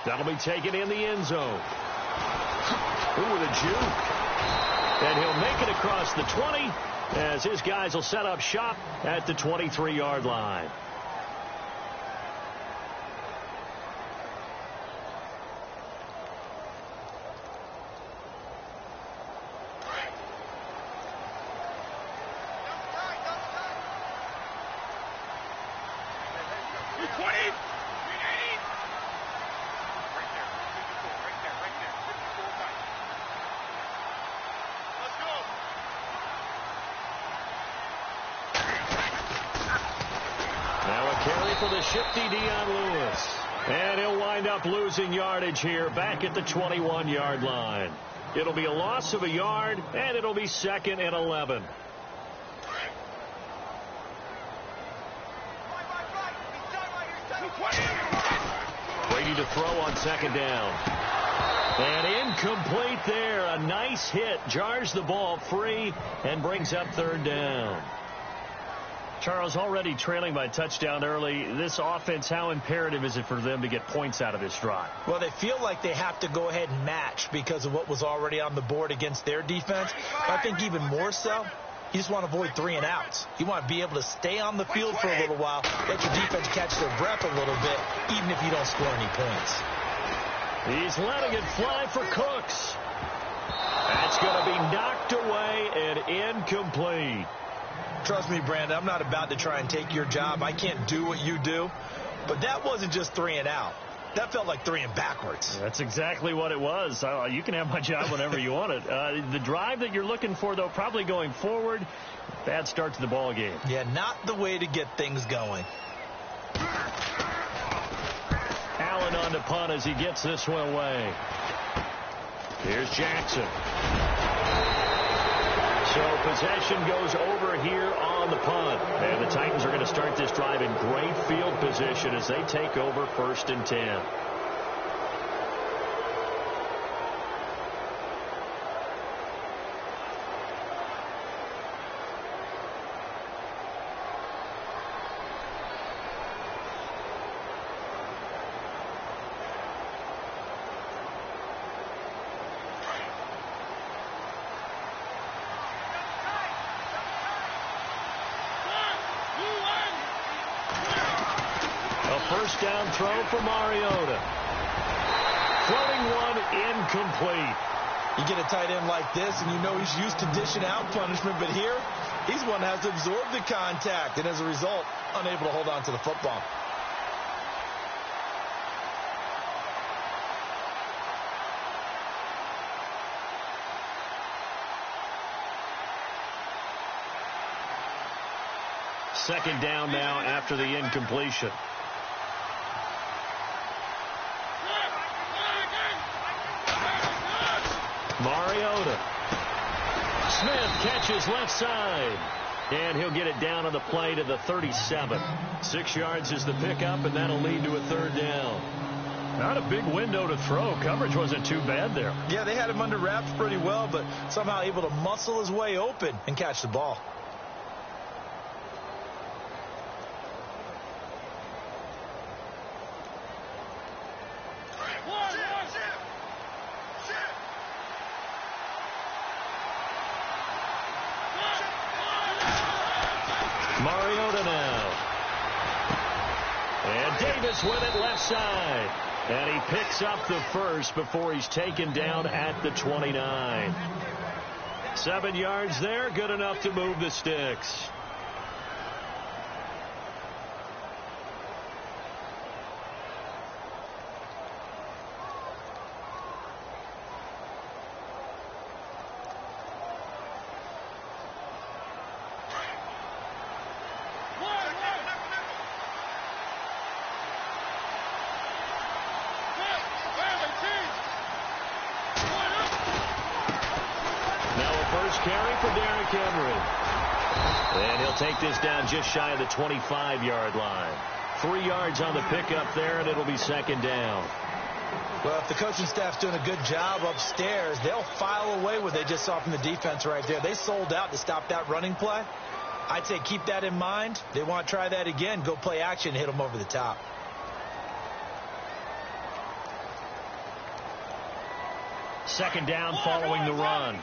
That'll be taken in the end zone. Ooh, with a juke. And he'll make it across the 20 as his guys will set up shop at the 23-yard line. For the shifty Dion Lewis. And he'll wind up losing yardage here back at the 21-yard line. It'll be a loss of a yard, and it'll be 2nd and 11. Brady to throw on 2nd down. And incomplete there. A nice hit. Jars the ball free and brings up 3rd down. Charles, already trailing by touchdown early. This offense, how imperative is it for them to get points out of this drive? Well, they feel like they have to go ahead and match because of what was already on the board against their defense. But I think even more so, you just want to avoid 3 and outs. You want to be able to stay on the field for a little while, let your defense catch their breath a little bit, even if you don't score any points. He's letting it fly for Cooks. That's going to be knocked away and incomplete. Trust me, Brandon, I'm not about to try and take your job. I can't do what you do. But that wasn't just 3 and out. That felt like 3 and backwards. That's exactly what it was. You can have my job whenever you want it. The drive that you're looking for, though, probably going forward. Bad start to the ball game. Yeah, not the way to get things going. Allen on the punt as he gets this one away. Here's Jackson. So possession goes over here on the punt. And the Titans are going to start this drive in great field position as they take over 1st and 10. First down throw for Mariota. Floating one incomplete. You get a tight end like this, and you know he's used to dishing out punishment, but here He's one that has to absorb the contact, and as a result, unable to hold on to the football. Second down now after the incompletion. Mariota. Smith catches left side. And he'll get it down on the play to the 37. 6 yards is the pickup, and that'll lead to a third down. Not a big window to throw. Coverage wasn't too bad there. Yeah, they had him under wraps pretty well, but somehow able to muscle his way open and catch the ball. Mariota now. And Davis with it left side. And he picks up the first before he's taken down at the 29. 7 yards there, good enough to move the sticks. And he'll take this down just shy of the 25-yard line. 3 yards on the pickup there, and it'll be second down. Well, if the coaching staff's doing a good job upstairs, they'll file away what they just saw from the defense right there. They sold out to stop that running play. I'd say keep that in mind. They want to try that again. Go play action, hit them over the top. Second down following the run.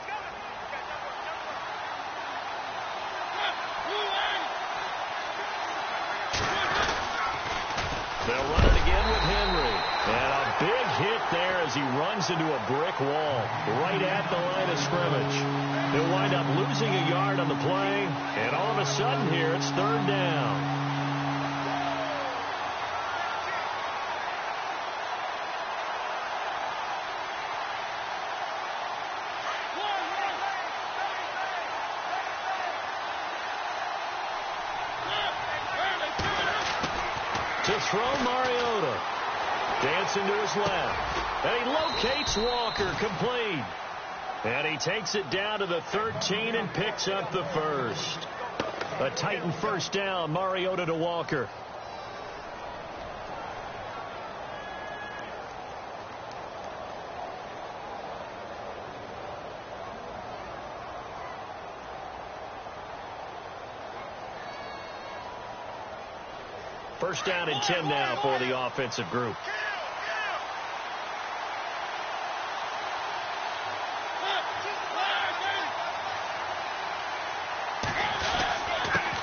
They'll run it again with Henry. And a big hit there as he runs into a brick wall right at the line of scrimmage. He'll wind up losing a yard on the play. And all of a sudden here, it's third down. To throw Mariota. Dancing to his left. And he locates Walker, complete. And he takes it down to the 13 and picks up the first. A Titan first down, Mariota to Walker. First down and 10 now for the offensive group.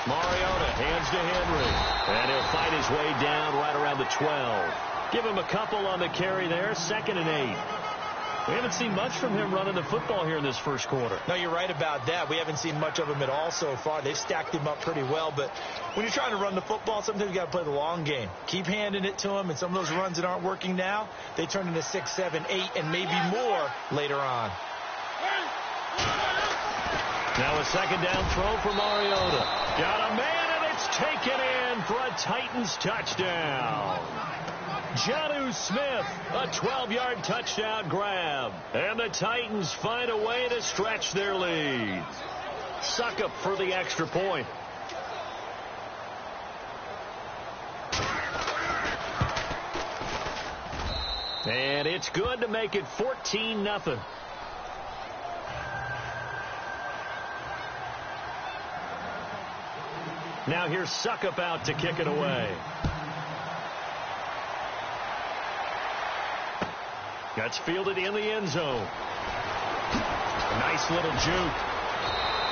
Mariota hands to Henry. And he'll fight his way down right around the 12. Give him a couple on the carry there. 2nd and 8. We haven't seen much from him running the football here in this first quarter. No, you're right about that. We haven't seen much of him at all so far. They've stacked him up pretty well, but when you're trying to run the football, sometimes you got to play the long game. Keep handing it to him, and some of those runs that aren't working now, they turn into 6, 7, 8, and maybe more later on. Now a second down throw for Mariota. Got a man, and it's taken in for a Titans touchdown. Jonnu Smith, a 12-yard touchdown grab. And the Titans find a way to stretch their lead. Suckup for the extra point. And it's good to make it 14-0. Now here's Suckup out to kick it away. That's fielded in the end zone. Nice little juke.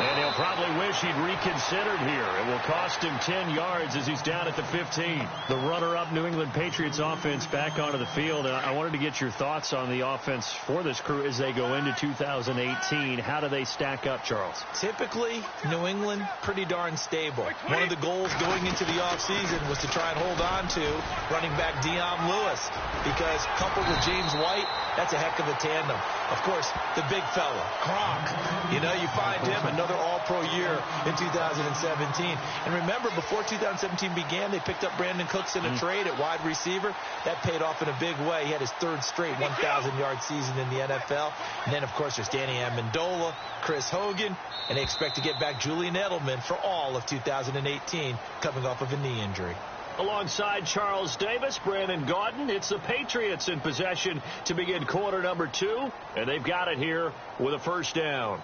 And he'll probably wish he'd reconsidered here. It will cost him 10 yards as he's down at the 15. The runner-up New England Patriots offense back onto the field. And I wanted to get your thoughts on the offense for this crew as they go into 2018. How do they stack up, Charles? Typically, New England, pretty darn stable. One of the goals going into the offseason was to try and hold on to running back Dion Lewis, because coupled with James White, that's a heck of a tandem. Of course, the big fella, Gronk. You find him another all-pro year in 2017. And remember, before 2017 began, they picked up Brandon Cooks in a trade at wide receiver. That paid off in a big way. He had his third straight 1,000-yard season in the NFL. And then, of course, there's Danny Amendola, Chris Hogan, and they expect to get back Julian Edelman for all of 2018, coming off of a knee injury. Alongside Charles Davis, Brandon Gaudin, it's the Patriots in possession to begin quarter number 2, and they've got it here with a first down.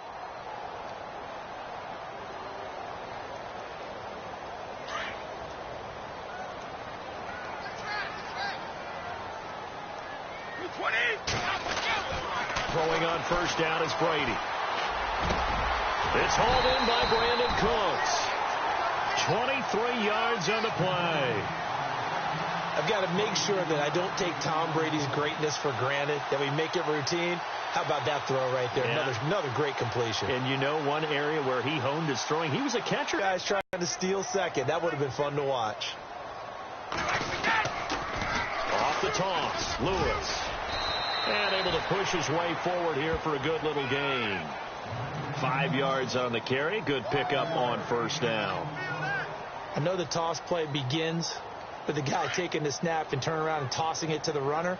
Throwing on first down is Brady. It's hauled in by Brandon Cooks. 23 yards on the play. I've got to make sure that I don't take Tom Brady's greatness for granted, that we make it routine. How about that throw right there? Yeah. Another great completion. And one area where he honed his throwing, he was a catcher. Guys trying to steal second. That would have been fun to watch. Off the toss, Lewis. And able to push his way forward here for a good little gain. 5 yards on the carry. Good pickup on first down. I know the toss play begins with the guy taking the snap and turning around and tossing it to the runner.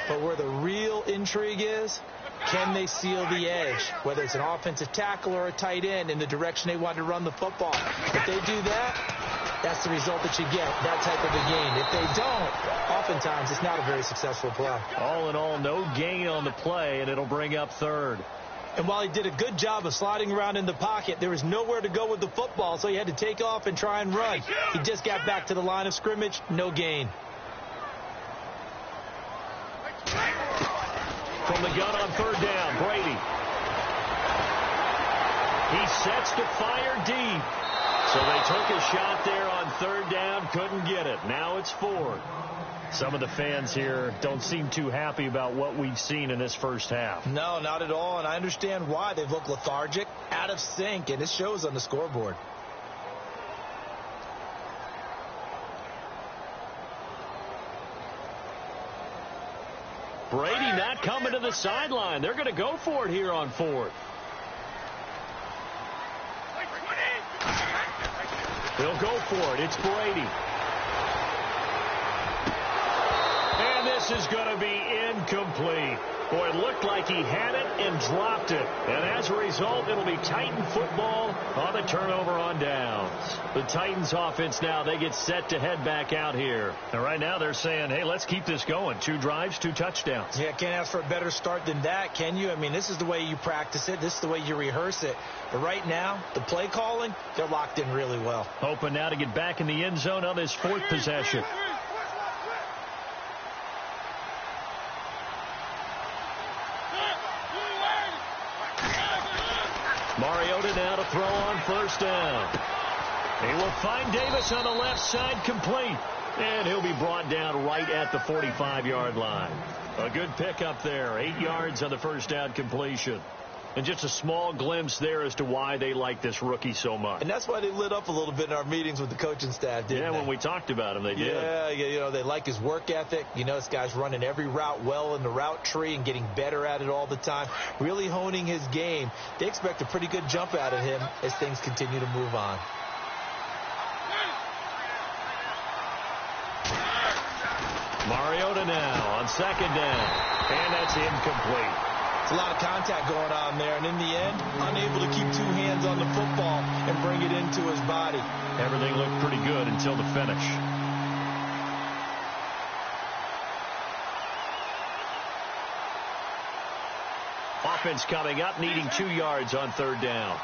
But where the real intrigue is, can they seal the edge, whether it's an offensive tackle or a tight end, in the direction they want to run the football? If they do that, that's the result that you get, that type of a gain. If they don't, oftentimes it's not a very successful play. All in all, no gain on the play, and it'll bring up third. And while he did a good job of sliding around in the pocket, there was nowhere to go with the football, so he had to take off and try and run. He just got back to the line of scrimmage, no gain. From the gun on third down, Brady. He sets to fire deep. So they took a shot there on third down, couldn't get it. Now it's fourth. Some of the fans here don't seem too happy about what we've seen in this first half. No, not at all, and I understand why. They've looked lethargic, out of sync, and it shows on the scoreboard. Brady not coming to the sideline. They're going to go for it here on fourth. They'll go for it. It's Brady. And this is going to be incomplete. Boy, it looked like he had it and dropped it. And as a result, it'll be Titan football on the turnover on downs. The Titans offense now, they get set to head back out here. And right now they're saying, hey, let's keep this going. 2 drives, 2 touchdowns. Yeah, can't ask for a better start than that, can you? I mean, this is the way you practice it. This is the way you rehearse it. But right now, the play calling, they're locked in really well. Hoping now to get back in the end zone on this 4th possession. Mariota now to throw on first down. He will find Davis on the left side, complete. And he'll be brought down right at the 45-yard line. A good pickup there. 8 yards on the first down completion. And just a small glimpse there as to why they like this rookie so much. And that's why they lit up a little bit in our meetings with the coaching staff, didn't they? Yeah, when we talked about him, they did. Yeah, they like his work ethic. This guy's running every route well in the route tree and getting better at it all the time, really honing his game. They expect a pretty good jump out of him as things continue to move on. Mariota now on second down, and that's incomplete. A lot of contact going on there, and in the end, unable to keep 2 hands on the football and bring it into his body. Everything looked pretty good until the finish. Offense coming up, needing 2 yards on third down.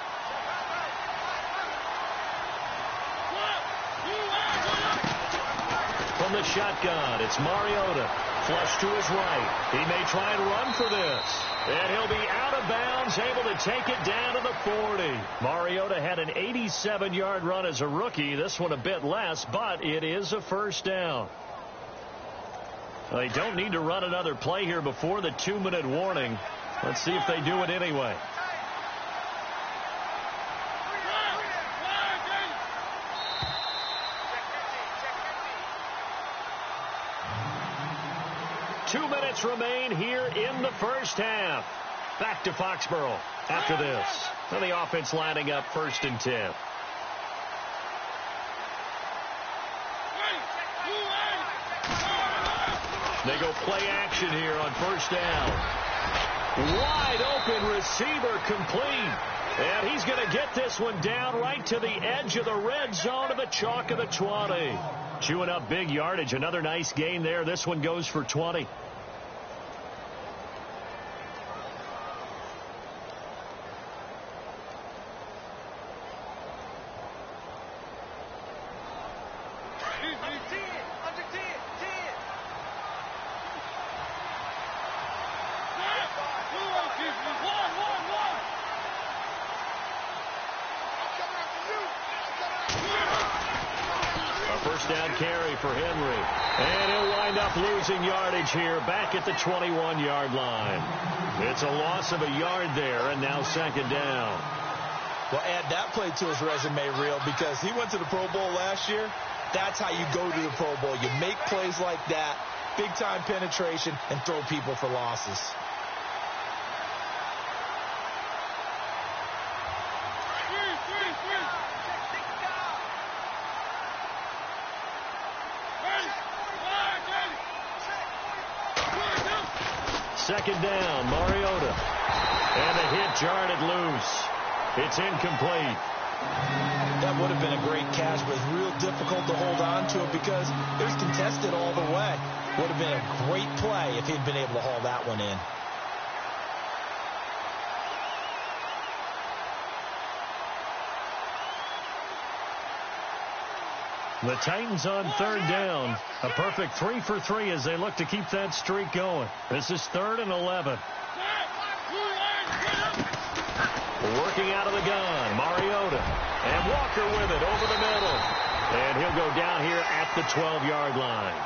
From the shotgun. It's Mariota. Flush to his right. He may try and run for this. And he'll be out of bounds, able to take it down to the 40. Mariota had an 87-yard run as a rookie. This one a bit less, but it is a first down. They don't need to run another play here before the 2-minute warning. Let's see if they do it anyway. Two minutes remain here in the first half. Back to Foxborough after this. So the offense lining up 1st and 10. They go play action here on 1st down. Wide open receiver complete. And he's going to get this one down right to the edge of the red zone of the chalk of the 20. Chewing up big yardage. Another nice gain there. This one goes for 20. First down carry for Henry. And he'll wind up losing yardage here back at the 21-yard line. It's a loss of a yard there, and now 2nd down. Well, add that play to his resume reel because he went to the Pro Bowl last year. That's how you go to the Pro Bowl. You make plays like that, big-time penetration, and throw people for losses. Second down, Mariota. And the hit jarred it loose. It's incomplete. That would have been a great catch, but it's real difficult to hold on to it because it was contested all the way. Would have been a great play if he'd been able to haul that one in. The Titans on 3rd down. A perfect 3 for 3 as they look to keep that streak going. This is 3rd and 11. Working out of the gun, Mariota. And Walker with it over the middle. And he'll go down here at the 12-yard line.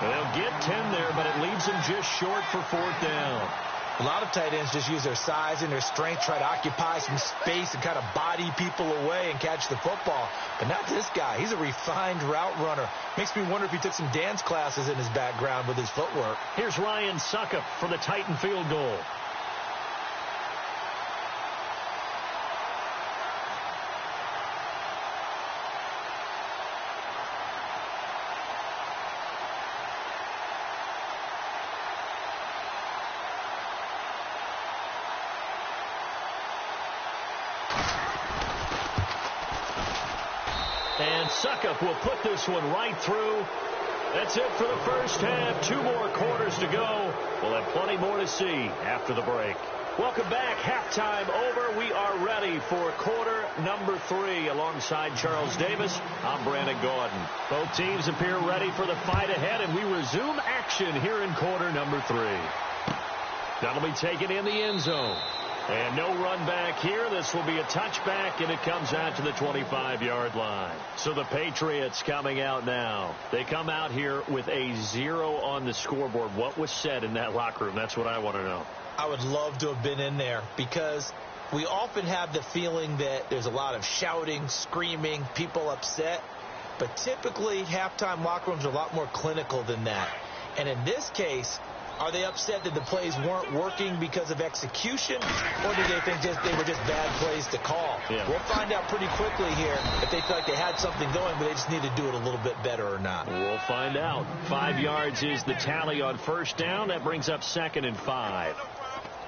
They'll get 10 there, but it leaves them just short for 4th down. A lot of tight ends just use their size and their strength, try to occupy some space and kind of body people away and catch the football. But not this guy. He's a refined route runner. Makes me wonder if he took some dance classes in his background with his footwork. Here's Ryan Suckup for the Titan field goal. And Suckup will put this one right through. That's it for the first half. 2 more quarters to go. We'll have plenty more to see after the break. Welcome back. Halftime over. We are ready for quarter number 3. Alongside Charles Davis, I'm Brandon Gordon. Both teams appear ready for the fight ahead, and we resume action here in quarter number 3. That'll be taken in the end zone. And no run back here. This will be a touchback, and it comes out to the 25-yard line. So the Patriots coming out now. They come out here with a 0 on the scoreboard. What was said in that locker room? That's what I want to know. I would love to have been in there because we often have the feeling that there's a lot of shouting, screaming, people upset. But typically, halftime locker rooms are a lot more clinical than that. And in this case, are they upset that the plays weren't working because of execution, or do they think they were just bad plays to call? Yeah. We'll find out pretty quickly here if they feel like they had something going, but they just need to do it a little bit better or not. We'll find out. 5 yards is the tally on first down. That brings up 2nd and 5.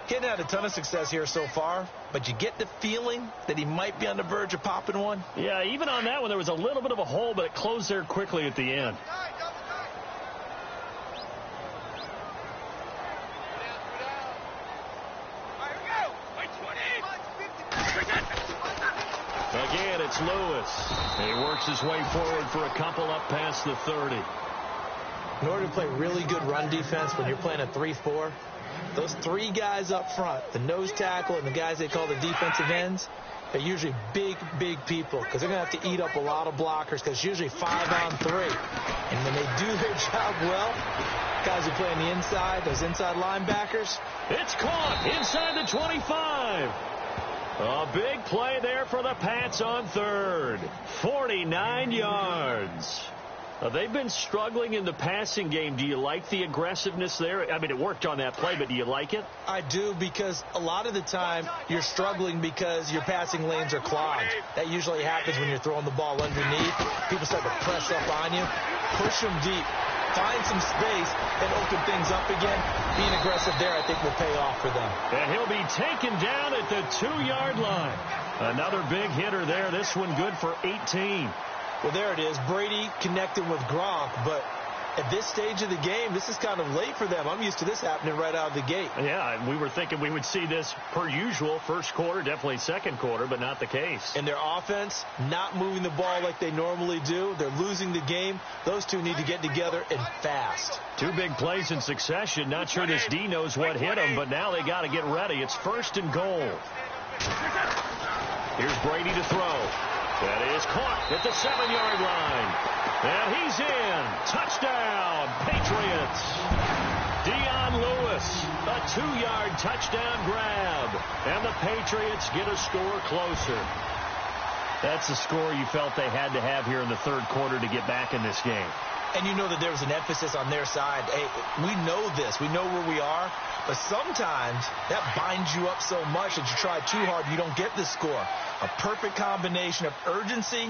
He hadn't had a ton of success here so far, but you get the feeling that he might be on the verge of popping one. Yeah, even on that one, there was a little bit of a hole, but it closed there quickly at the end. Again, it's Lewis. He works his way forward for a couple up past the 30. In order to play really good run defense when you're playing a 3-4, those three guys up front, the nose tackle and the guys they call the defensive ends, they're usually big, big people because they're going to have to eat up a lot of blockers because it's usually 5-on-3. And when they do their job well, guys who play on the inside, those inside linebackers. It's caught inside the 25. A big play there for the Pats on third. 49 yards. They've been struggling in the passing game. Do you like the aggressiveness there? I mean, it worked on that play, but do you like it? I do, because a lot of the time you're struggling because your passing lanes are clogged. That usually happens when you're throwing the ball underneath. People start to press up on you. Push them deep. Find some space and open things up again. Being aggressive there, I think, will pay off for them. And he'll be taken down at the 2-yard line. Another big hitter there. This one good for 18. Well, there it is. Brady connecting with Gronk, but at this stage of the game, this is kind of late for them. I'm used to this happening right out of the gate. Yeah, and we were thinking we would see this per usual, first quarter, definitely second quarter, but not the case. And their offense not moving the ball like they normally do. They're losing the game. Those two need to get together and fast. Two big plays in succession. Not sure this D knows what hit them, but now they got to get ready. It's first and goal. Here's Brady to throw. That is caught at the 7-yard line. And he's in. Touchdown, Patriots. Dion Lewis, a 2-yard touchdown grab. And the Patriots get a score closer. That's the score you felt they had to have here in the third quarter to get back in this game. And you know that there was an emphasis on their side. Hey, we know this. We know where we are. But sometimes that binds you up so much that you try too hard, you don't get the score. A perfect combination of urgency,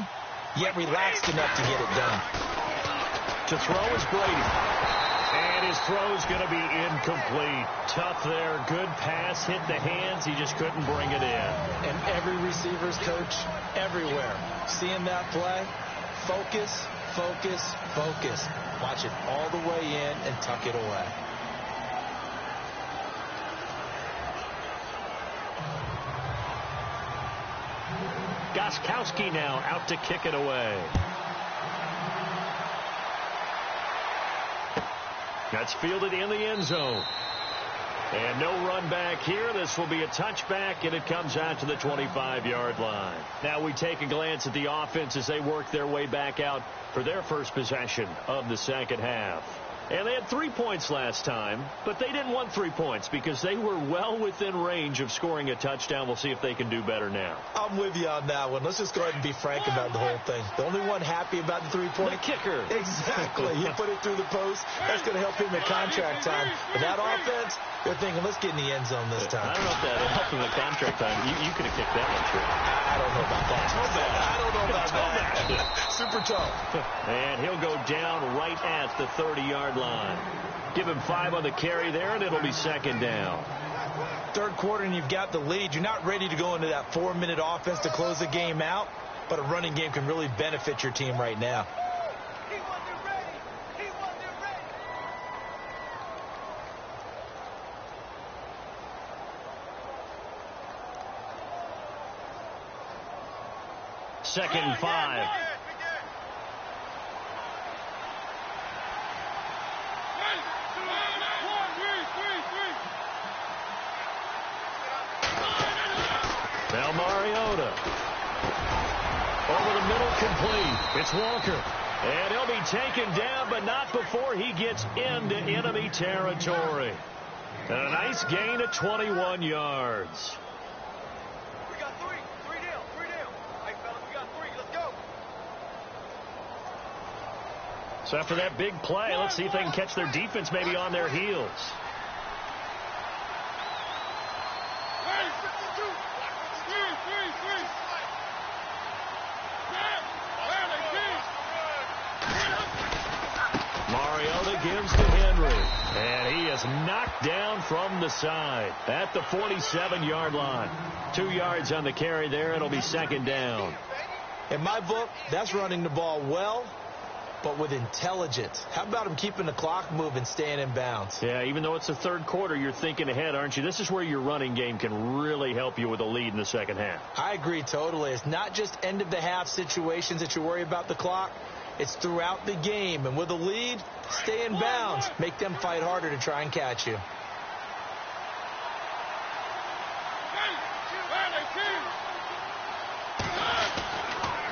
yet relaxed enough to get it done. To throw is Brady. And his throw's going to be incomplete. Tough there. Good pass. Hit the hands. He just couldn't bring it in. And every receiver's coach everywhere, seeing that play, focus, focus, focus. Watch it all the way in and tuck it away. Gostkowski now out to kick it away. That's fielded in the end zone. And no run back here. This will be a touchback, and it comes out to the 25-yard line. Now we take a glance at the offense as they work their way back out for their first possession of the second half. And they had 3 points last time, but they didn't want 3 points because they were well within range of scoring a touchdown. We'll see if they can do better now. I'm with you on that one. Let's just go ahead and be frank about the whole thing. The only one happy about the 3-point. The kicker. Exactly. You put it through the post. That's going to help him at contract time. But that offense, they're thinking, let's get in the end zone this time. I don't know if that helped him at contract time. You could have kicked that one, sure. I don't know about that. Toe bad. I don't know about that. Super toe. And he'll go down right at the 30-yard line. Give him 5 on the carry there, and it'll be second down. Third quarter, and you've got the lead. You're not ready to go into that 4-minute offense to close the game out, but a running game can really benefit your team right now. Second and 5. Now Mariota. Over the middle, complete. It's Walker. And he'll be taken down, but not before he gets into enemy territory. And a nice gain of 21 yards. We got 3. 3 down. 3 down. All right, fellas, we got 3. Let's go. So after that big play, let's see if they can catch their defense maybe on their heels. Mariota gives to Henry, and he is knocked down from the side at the 47-yard line. 2 yards on the carry there. It'll be second down. In my book, that's running the ball well, but with intelligence. How about him keeping the clock moving, staying in bounds? Yeah, even though it's the third quarter, you're thinking ahead, aren't you? This is where your running game can really help you with a lead in the second half. I agree totally. It's not just end-of-the-half situations that you worry about the clock. It's throughout the game. And with a lead, stay in bounds. Make them fight harder to try and catch you.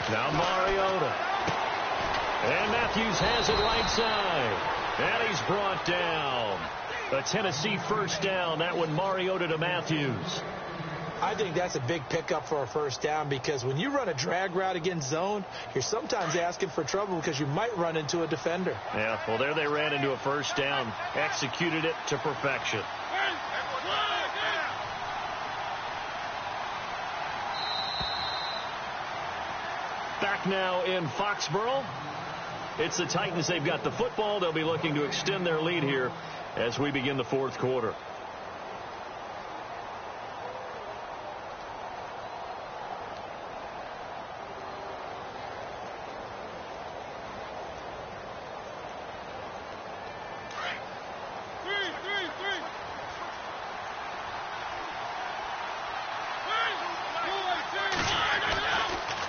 Now Mariota. And Matthews has it right side. And he's brought down. A Tennessee first down. That one Mariota to Matthews. I think that's a big pickup for a first down because when you run a drag route against zone, you're sometimes asking for trouble because you might run into a defender. Yeah, well, there they ran into a first down. Executed it to perfection. Back now in Foxborough. It's the Titans. They've got the football. They'll be looking to extend their lead here as we begin the fourth quarter.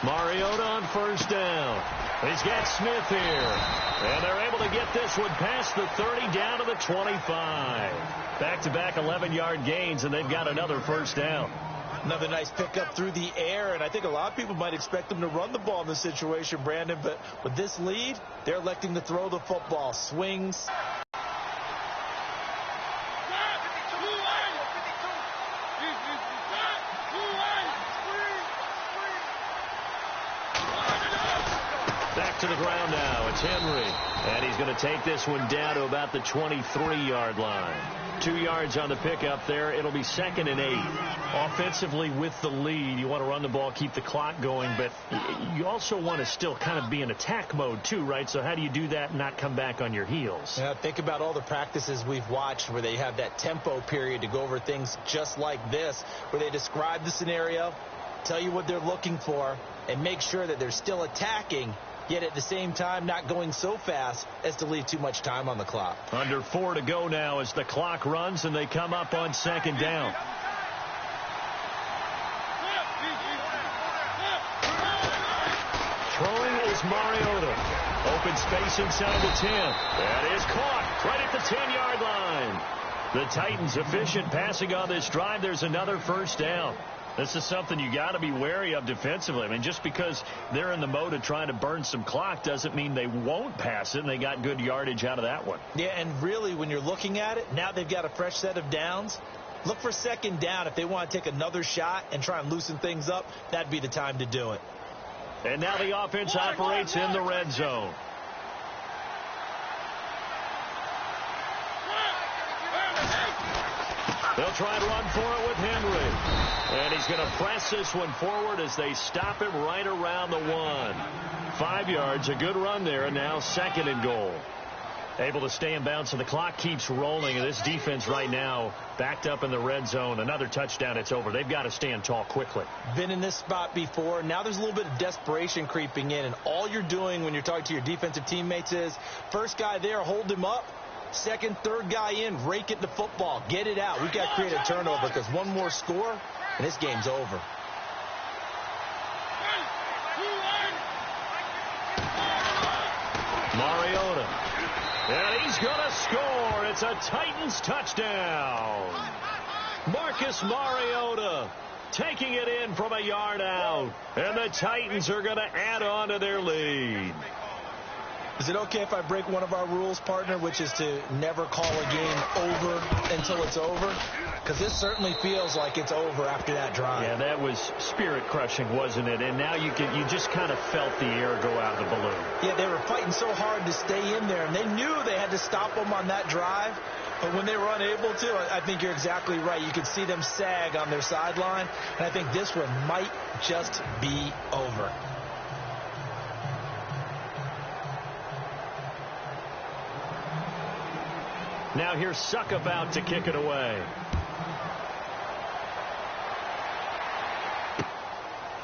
Mariota on first down. He's got Smith here. And they're able to get this one past the 30 down to the 25. Back-to-back 11-yard gains, and they've got another first down. Another nice pickup through the air, and I think a lot of people might expect them to run the ball in this situation, Brandon, but with this lead, they're electing to throw the football. Swings. Back to the ground now. It's Henry. And he's going to take this one down to about the 23-yard line. 2 yards on the pickup there. It'll be 2nd and 8. Offensively with the lead, you want to run the ball, keep the clock going, but you also want to still kind of be in attack mode too, right? So how do you do that and not come back on your heels? Yeah, think about all the practices we've watched where they have that tempo period to go over things just like this, where they describe the scenario, tell you what they're looking for, and make sure that they're still attacking, yet at the same time not going so fast as to leave too much time on the clock. Under 4 to go now as the clock runs and they come up on 2nd down. Throwing is Mariota. Open space inside the 10. That is caught right at the 10-yard line. The Titans efficient passing on this drive. There's another first down. This is something you got to be wary of defensively. I mean, just because they're in the mode of trying to burn some clock doesn't mean they won't pass it, and they got good yardage out of that one. Yeah, and really, when you're looking at it, now they've got a fresh set of downs. Look for 2nd down. If they want to take another shot and try and loosen things up, that'd be the time to do it. And now the offense operates in the red zone. They'll try and run for it with Henry. And he's going to press this one forward as they stop him right around the 1. 5 yards, a good run there, and now 2nd and goal. Able to stay in bounds, so the clock keeps rolling, and this defense right now backed up in the red zone. Another touchdown, it's over. They've got to stand tall quickly. Been in this spot before. Now there's a little bit of desperation creeping in, and all you're doing when you're talking to your defensive teammates is first guy there, hold him up. 2nd, 3rd guy in, rake it the football. Get it out. We've got to create a turnover because one more score, and this game's over. Mariota. And he's going to score. It's a Titans touchdown. Marcus Mariota taking it in from a yard out. And the Titans are going to add on to their lead. Is it okay if I break one of our rules, partner, which is to never call a game over until it's over? Because this certainly feels like it's over after that drive. Yeah, that was spirit-crushing, wasn't it? And now you just kind of felt the air go out of the balloon. Yeah, they were fighting so hard to stay in there, and they knew they had to stop them on that drive. But when they were unable to, I think you're exactly right. You could see them sag on their sideline, and I think this one might just be over. Now here's Suck about to kick it away.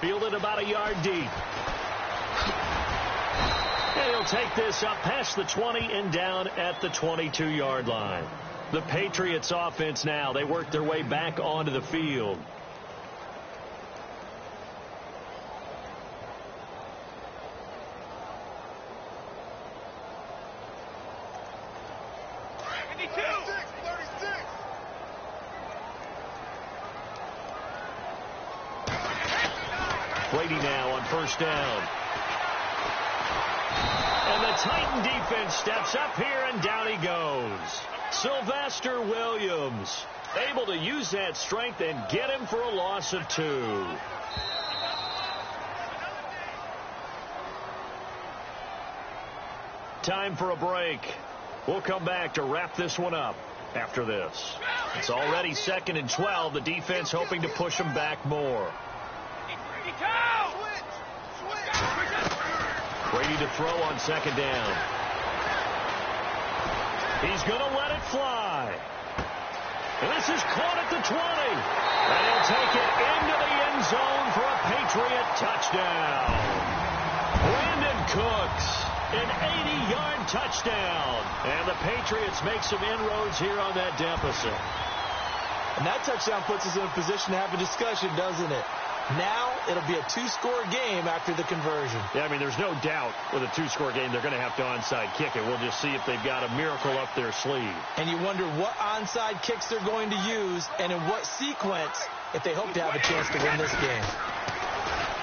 Fielded about a yard deep. And he'll take this up past the 20 and down at the 22-yard line. The Patriots offense now, they work their way back onto the field. Brady now on first down. And the Titan defense steps up here, and down he goes. Sylvester Williams able to use that strength and get him for a loss of 2. Time for a break. We'll come back to wrap this one up after this. It's already 2nd and 12. The defense hoping to push them back more. Brady to throw on 2nd down. He's going to let it fly. And this is caught at the 20. And he'll take it into the end zone for a Patriot touchdown. Brandon Cooks, an 80-yard touchdown. And the Patriots make some inroads here on that deficit. And that touchdown puts us in a position to have a discussion, doesn't it? Now it'll be a 2-score game after the conversion. Yeah, I mean, there's no doubt with a 2-score game they're going to have to onside kick it. We'll just see if they've got a miracle up their sleeve. And you wonder what onside kicks they're going to use and in what sequence if they hope to have a chance to win this game.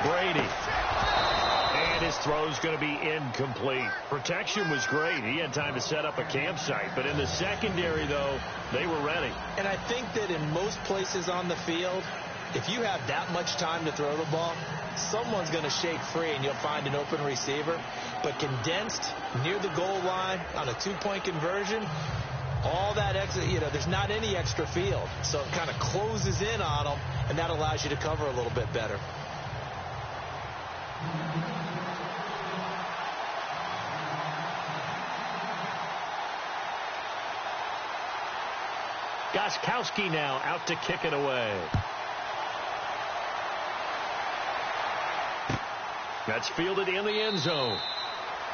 Brady. And his throw's going to be incomplete. Protection was great. He had time to set up a campsite. But in the secondary, though, they were ready. And I think that in most places on the field, if you have that much time to throw the ball, someone's going to shake free and you'll find an open receiver. But condensed near the goal line on a 2-point conversion, all that extra, there's not any extra field. So it kind of closes in on them, and that allows you to cover a little bit better. Gostkowski now out to kick it away. That's fielded in the end zone.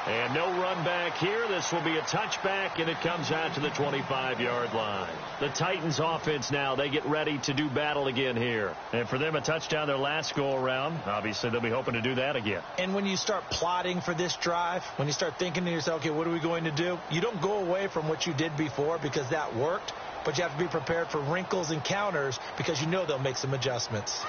And no run back here. This will be a touchback, and it comes out to the 25-yard line. The Titans offense now, they get ready to do battle again here. And for them, a touchdown their last go-around. Obviously, they'll be hoping to do that again. And when you start plotting for this drive, when you start thinking to yourself, okay, what are we going to do? You don't go away from what you did before because that worked, but you have to be prepared for wrinkles and counters because you know they'll make some adjustments.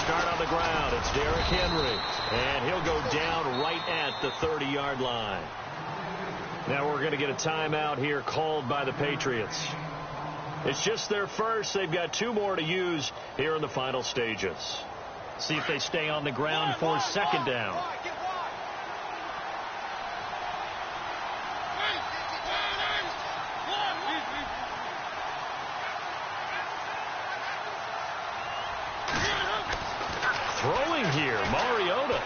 Start on the ground. It's Derrick Henry. And he'll go down right at the 30-yard line. Now we're going to get a timeout here called by the Patriots. It's just their first. They've got 2 more to use here in the final stages. See if they stay on the ground for 2nd down. Throwing here, Mariota.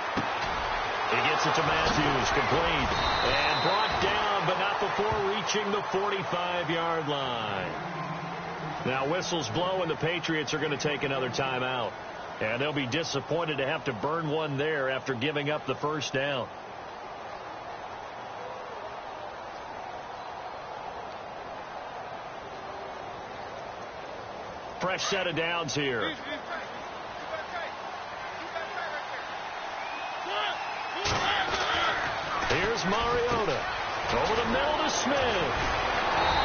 He gets it to Matthews, complete. And brought down, but not before reaching the 45-yard line. Now whistles blow, and the Patriots are going to take another timeout. And they'll be disappointed to have to burn one there after giving up the first down. Fresh set of downs here. Here's Mariota. Over the middle to Smith.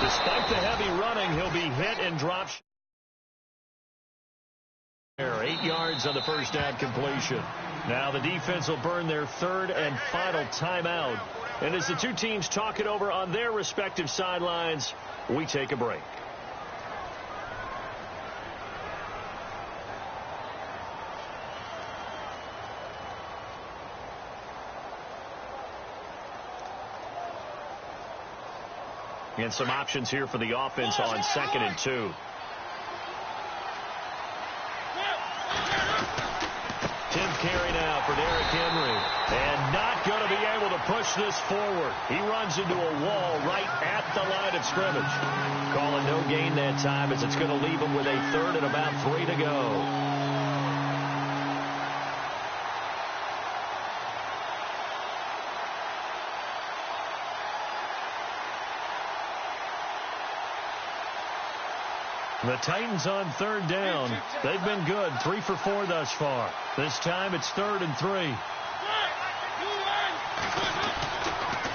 Despite the heavy running, he'll be hit and dropped. 8 yards on the first down completion. Now the defense will burn their 3rd and final timeout. And as the 2 teams talk it over on their respective sidelines, we take a break. And some options here for the offense on 2nd and 2. Tenth carry now for Derrick Henry. And not going to be able to push this forward. He runs into a wall right at the line of scrimmage. Calling no gain that time as it's going to leave him with a 3rd and about 3 to go. The Titans on 3rd down. They've been good. 3 for 4 thus far. This time it's 3rd and 3.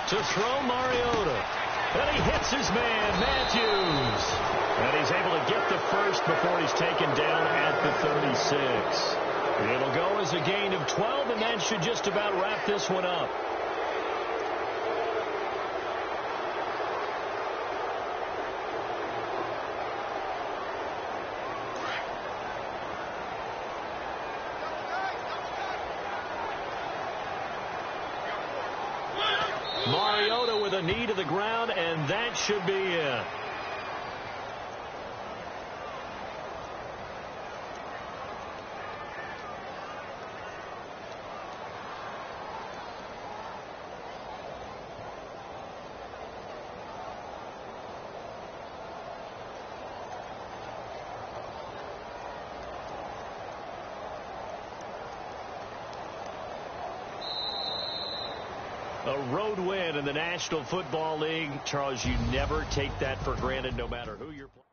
To throw, Mariota. And he hits his man, Matthews. And he's able to get the first before he's taken down at the 36. It'll go as a gain of 12, and that should just about wrap this one up. Mariota with a knee to the ground, and that should be it. A road win in the National Football League. Charles, you never take that for granted no matter who you're playing.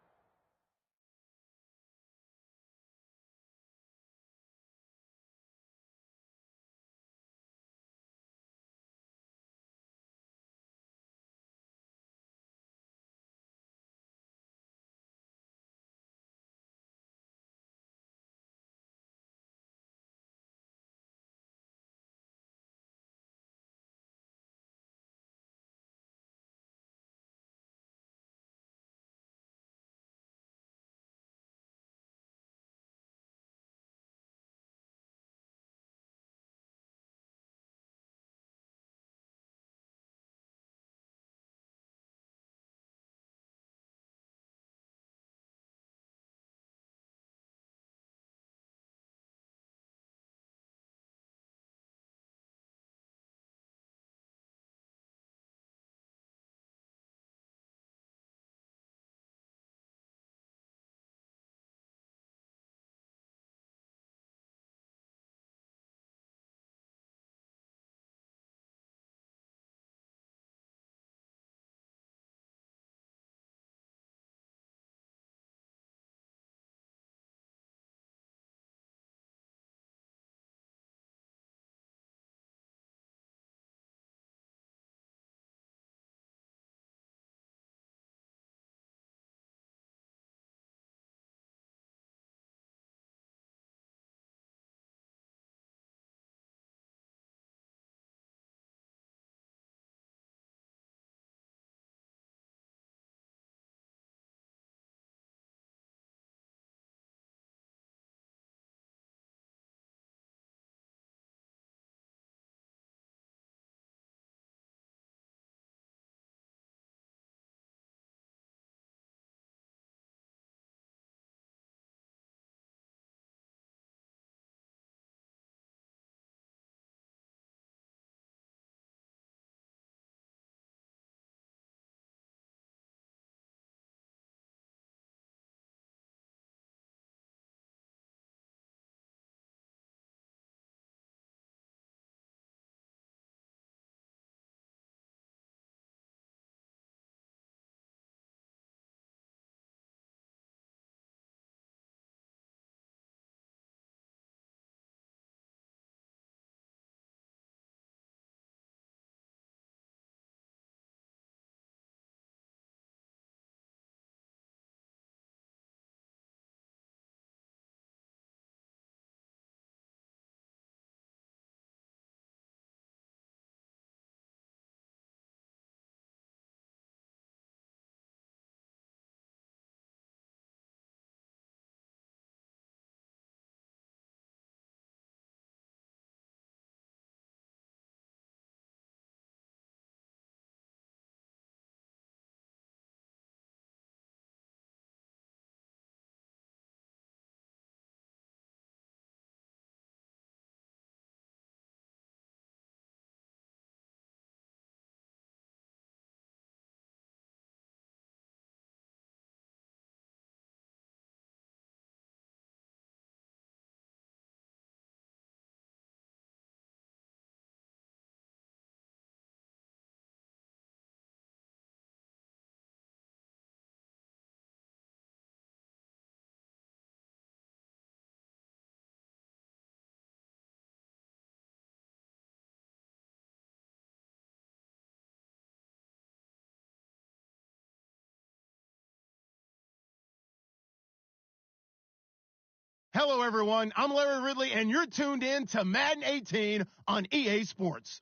Hello, everyone. I'm Larry Ridley, and you're tuned in to Madden 18 on EA Sports.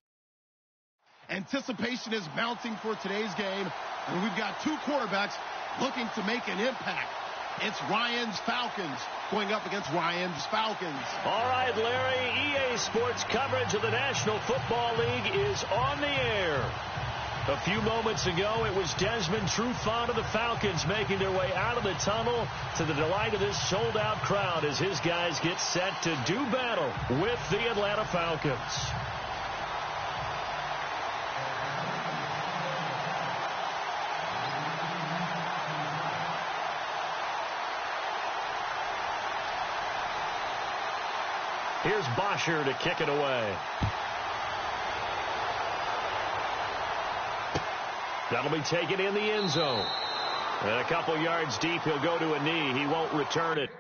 Anticipation is mounting for today's game, and we've got two quarterbacks looking to make an impact. It's Ryan's Falcons going up against Ryan's Falcons. All right, Larry, EA Sports coverage of the National Football League is on the air. A few moments ago, it was Desmond Trufant of the Falcons making their way out of the tunnel to the delight of this sold-out crowd as his guys get set to do battle with the Atlanta Falcons. Here's Bosher to kick it away. That'll be taken in the end zone. And a couple yards deep, he'll go to a knee. He won't return it.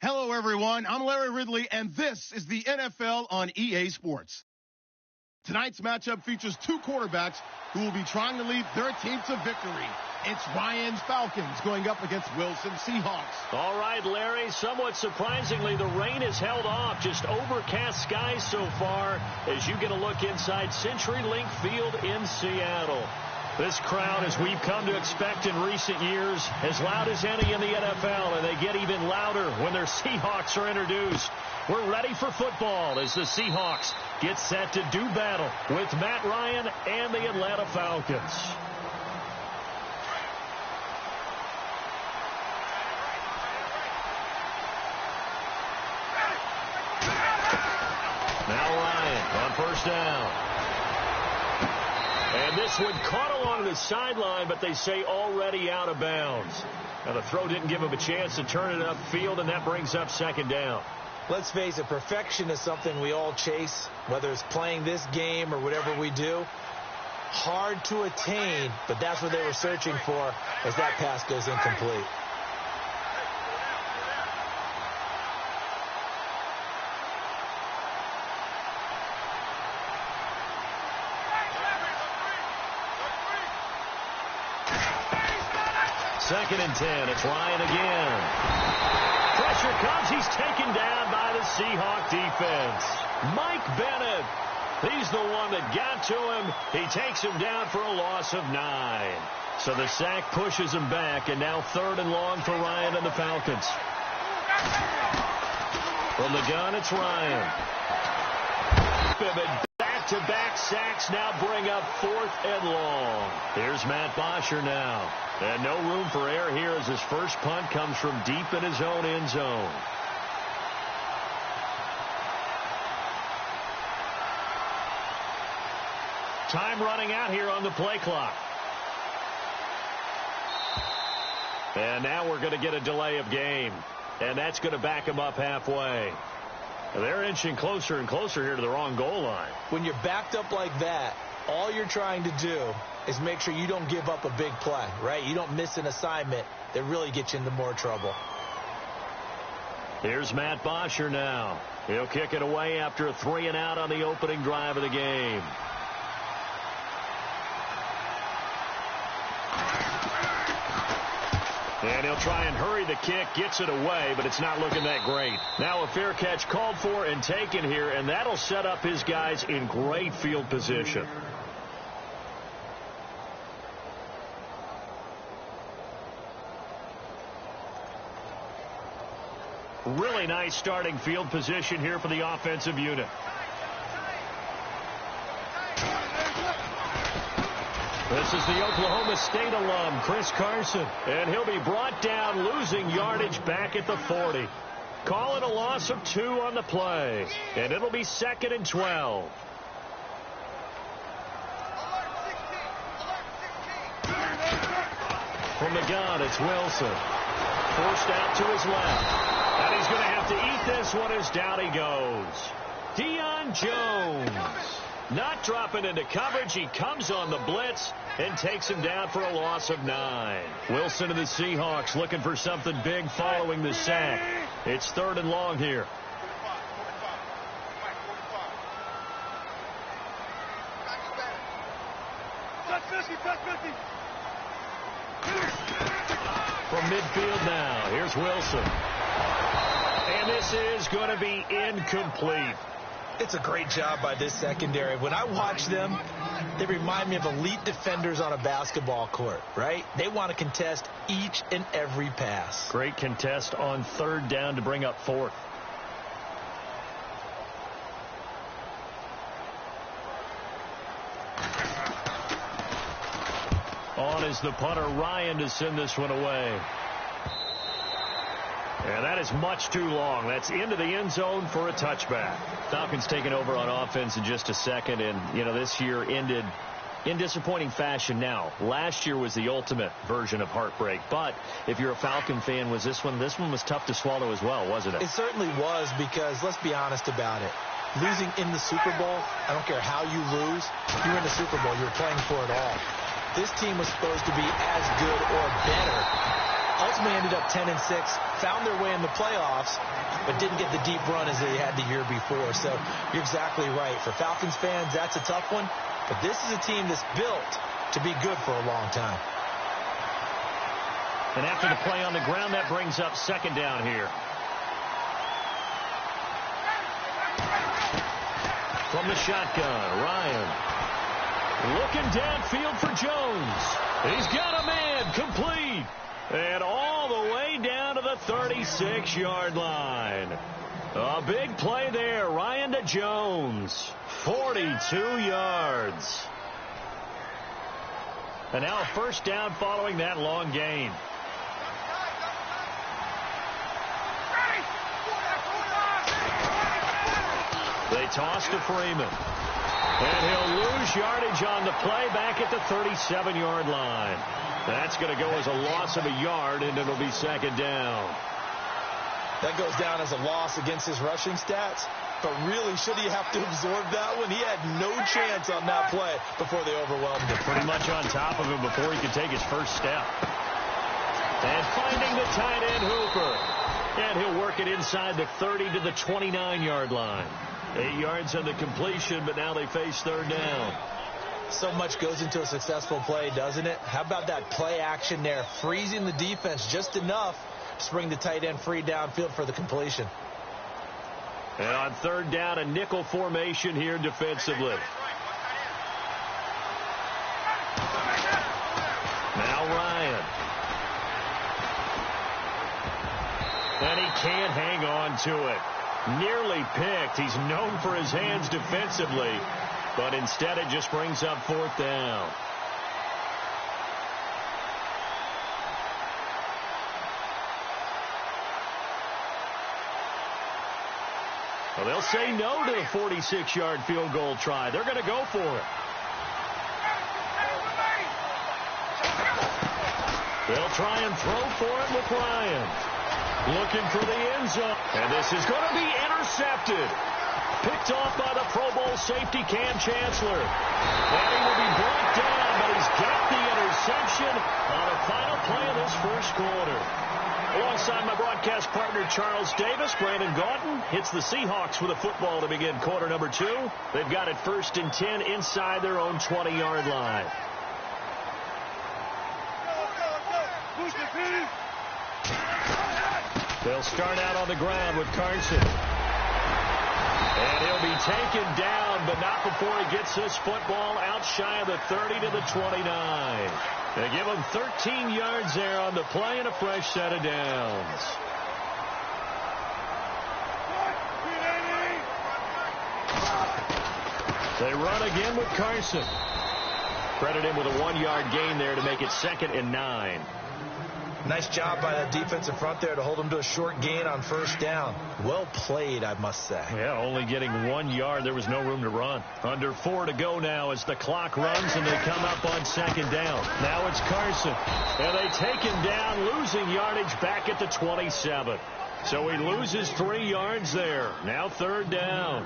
Hello, everyone. I'm Larry Ridley, and this is the NFL on EA Sports. Tonight's matchup features two quarterbacks who will be trying to lead their team to victory. It's Ryan's Falcons going up against Wilson's Seahawks. All right, Larry, somewhat surprisingly, the rain is held off. Just overcast skies so far as you get a look inside CenturyLink Field in Seattle. This crowd, as we've come to expect in recent years, as loud as any in the NFL, and they get even louder when their Seahawks are introduced. We're ready for football as the Seahawks get set to do battle with Matt Ryan and the Atlanta Falcons. Now Ryan on first down. And this one caught along the sideline, but they say already out of bounds. Now, the throw didn't give him a chance to turn it upfield, and that brings up second down. Let's face it, perfection is something we all chase, whether it's playing this game or whatever we do. Hard to attain, but that's what they were searching for as that pass goes incomplete. Second and 10. It's Ryan again. Pressure comes. He's taken down by the Seahawk defense. Mike Bennett. He's the one that got to him. He takes him down for a loss of 9. So the sack pushes him back, and now third and long for Ryan and the Falcons. From the gun, it's Ryan. Back-to-back sacks now bring up fourth and long. Here's Matt Bosher now. And no room for error here as his first punt comes from deep in his own end zone. Time running out here on the play clock. And now we're going to get a delay of game. And that's going to back him up halfway. They're inching closer and closer here to the wrong goal line. When you're backed up like that, all you're trying to do is make sure you don't give up a big play, right? You don't miss an assignment that really gets you into more trouble. Here's Matt Bosher now. He'll kick it away after a 3-and-out on the opening drive of the game. And he'll try and hurry the kick, gets it away, but it's not looking that great. Now a fair catch called for and taken here, and that'll set up his guys in great field position. Really nice starting field position here for the offensive unit. This is the Oklahoma State alum, Chris Carson. And he'll be brought down, losing yardage back at the 40. Call it a loss of 2 on the play. And it'll be 2nd and 12. From the gun, it's Wilson. Forced out to his left. And he's going to have to eat this one as down he goes. Deion Jones. Not dropping into coverage. He comes on the blitz and takes him down for a loss of 9. Wilson and the Seahawks looking for something big following the sack. It's 3rd and long here. From midfield now, here's Wilson. And this is going to be incomplete. It's a great job by this secondary. When I watch them, they remind me of elite defenders on a basketball court, right? They want to contest each and every pass. Great contest on 3rd down to bring up 4th. On is the punter, Ryan, to send this one away. And that is much too long. That's into the end zone for a touchback. Falcons taking over on offense in just a second. And, you know, this year ended in disappointing fashion now. Last year was the ultimate version of heartbreak. But if you're a Falcon fan, was this one was tough to swallow as well, wasn't it? It certainly was, because let's be honest about it. Losing in the Super Bowl, I don't care how you lose, you're in the Super Bowl. You're playing for it all. This team was supposed to be as good or better. Ultimately ended up 10-6, found their way in the playoffs, but didn't get the deep run as they had the year before. So you're exactly right. For Falcons fans, that's a tough one, but this is a team that's built to be good for a long time. And after the play on the ground, that brings up 2nd down here. From the shotgun, Ryan. Looking downfield for Jones. He's got a man, complete. And all the way down to the 36-yard line. A big play there. Ryan to Jones. 42 yards. And now a 1st down following that long gain. They toss to Freeman. And he'll lose yardage on the play back at the 37-yard line. That's going to go as a loss of a yard, and it'll be second down. That goes down as a loss against his rushing stats. But really, should he have to absorb that one? He had no chance on that play before they overwhelmed him. Pretty much on top of him before he could take his first step. And finding the tight end, Hooper. And he'll work it inside the 30 to the 29-yard line. 8 yards on the completion, but now they face third down. So much goes into a successful play, doesn't it? How about that play action there, freezing the defense just enough to bring the tight end free downfield for the completion. And on third down, a nickel formation here defensively. Now Ryan. And he can't hang on to it. Nearly picked. He's known for his hands defensively, but instead it just brings up fourth down. Well, they'll say no to the 46-yard field goal try. They're going to go for it. They'll try and throw for it with Ryan. Looking for the end zone. And this is going to be intercepted. Picked off by the Pro Bowl safety Cam Chancellor. And he will be brought down, but he's got the interception on the final play of this first quarter. Alongside my broadcast partner Charles Davis, Brandon Gaudin hits the Seahawks with a football to begin quarter number 2. They've got it 1st and 10 inside their own 20-yard line. They'll start out on the ground with Carson. And he'll be taken down, but not before he gets this football out shy of the 30 to the 29. They give him 13 yards there on the play and a fresh set of downs. They run again with Carson. Credit him with a 1-yard gain there to make it 2nd and 9. Nice job by that defensive front there to hold him to a short gain on first down. Well played, I must say. Yeah, only getting 1 yard. There was no room to run. Under 4 to go now as the clock runs and they come up on 2nd down. Now it's Carson. And they take him down, losing yardage back at the 27. So he loses 3 yards there. Now 3rd down.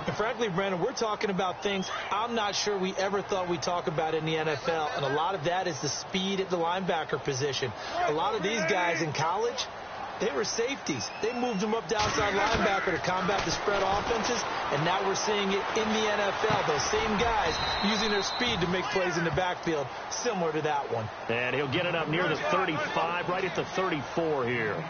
And frankly, Brandon, we're talking about things I'm not sure we ever thought we'd talk about in the NFL, and a lot of that is the speed at the linebacker position. A lot of these guys in college, they were safeties. They moved them up to outside linebacker to combat the spread offenses, and now we're seeing it in the NFL. Those same guys using their speed to make plays in the backfield, similar to that one. And he'll get it up near the 35, right at the 34 here.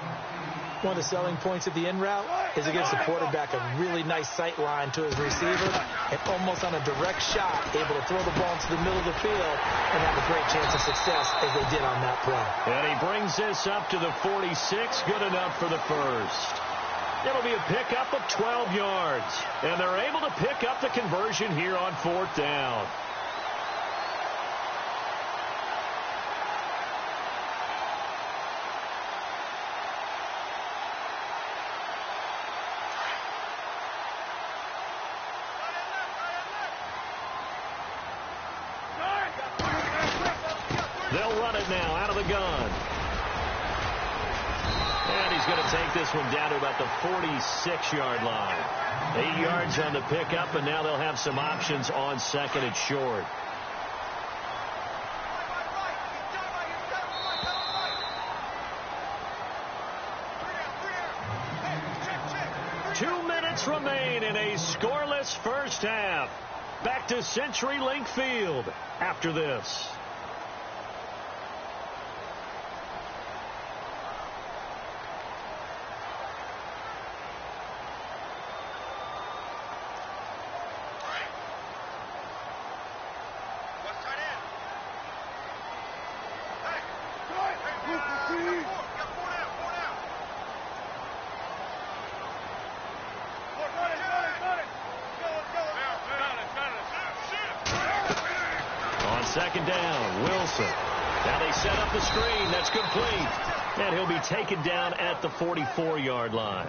One of the selling points of the in route is it gives the quarterback a really nice sight line to his receiver and almost on a direct shot able to throw the ball into the middle of the field and have a great chance of success as they did on that play. And he brings this up to the 46, good enough for the first. It'll be a pickup of 12 yards, and they're able to pick up the conversion here on 4th down. They'll run it now out of the gun. And he's going to take this one down to about the 46-yard line. 8 yards on the pickup, and now they'll have some options on 2nd and short. Two minutes remain in a scoreless first half. Back to CenturyLink Field after this. On 2nd down, Wilson. Now they set up the screen. That's complete. And he'll be taken down at the 44-yard line.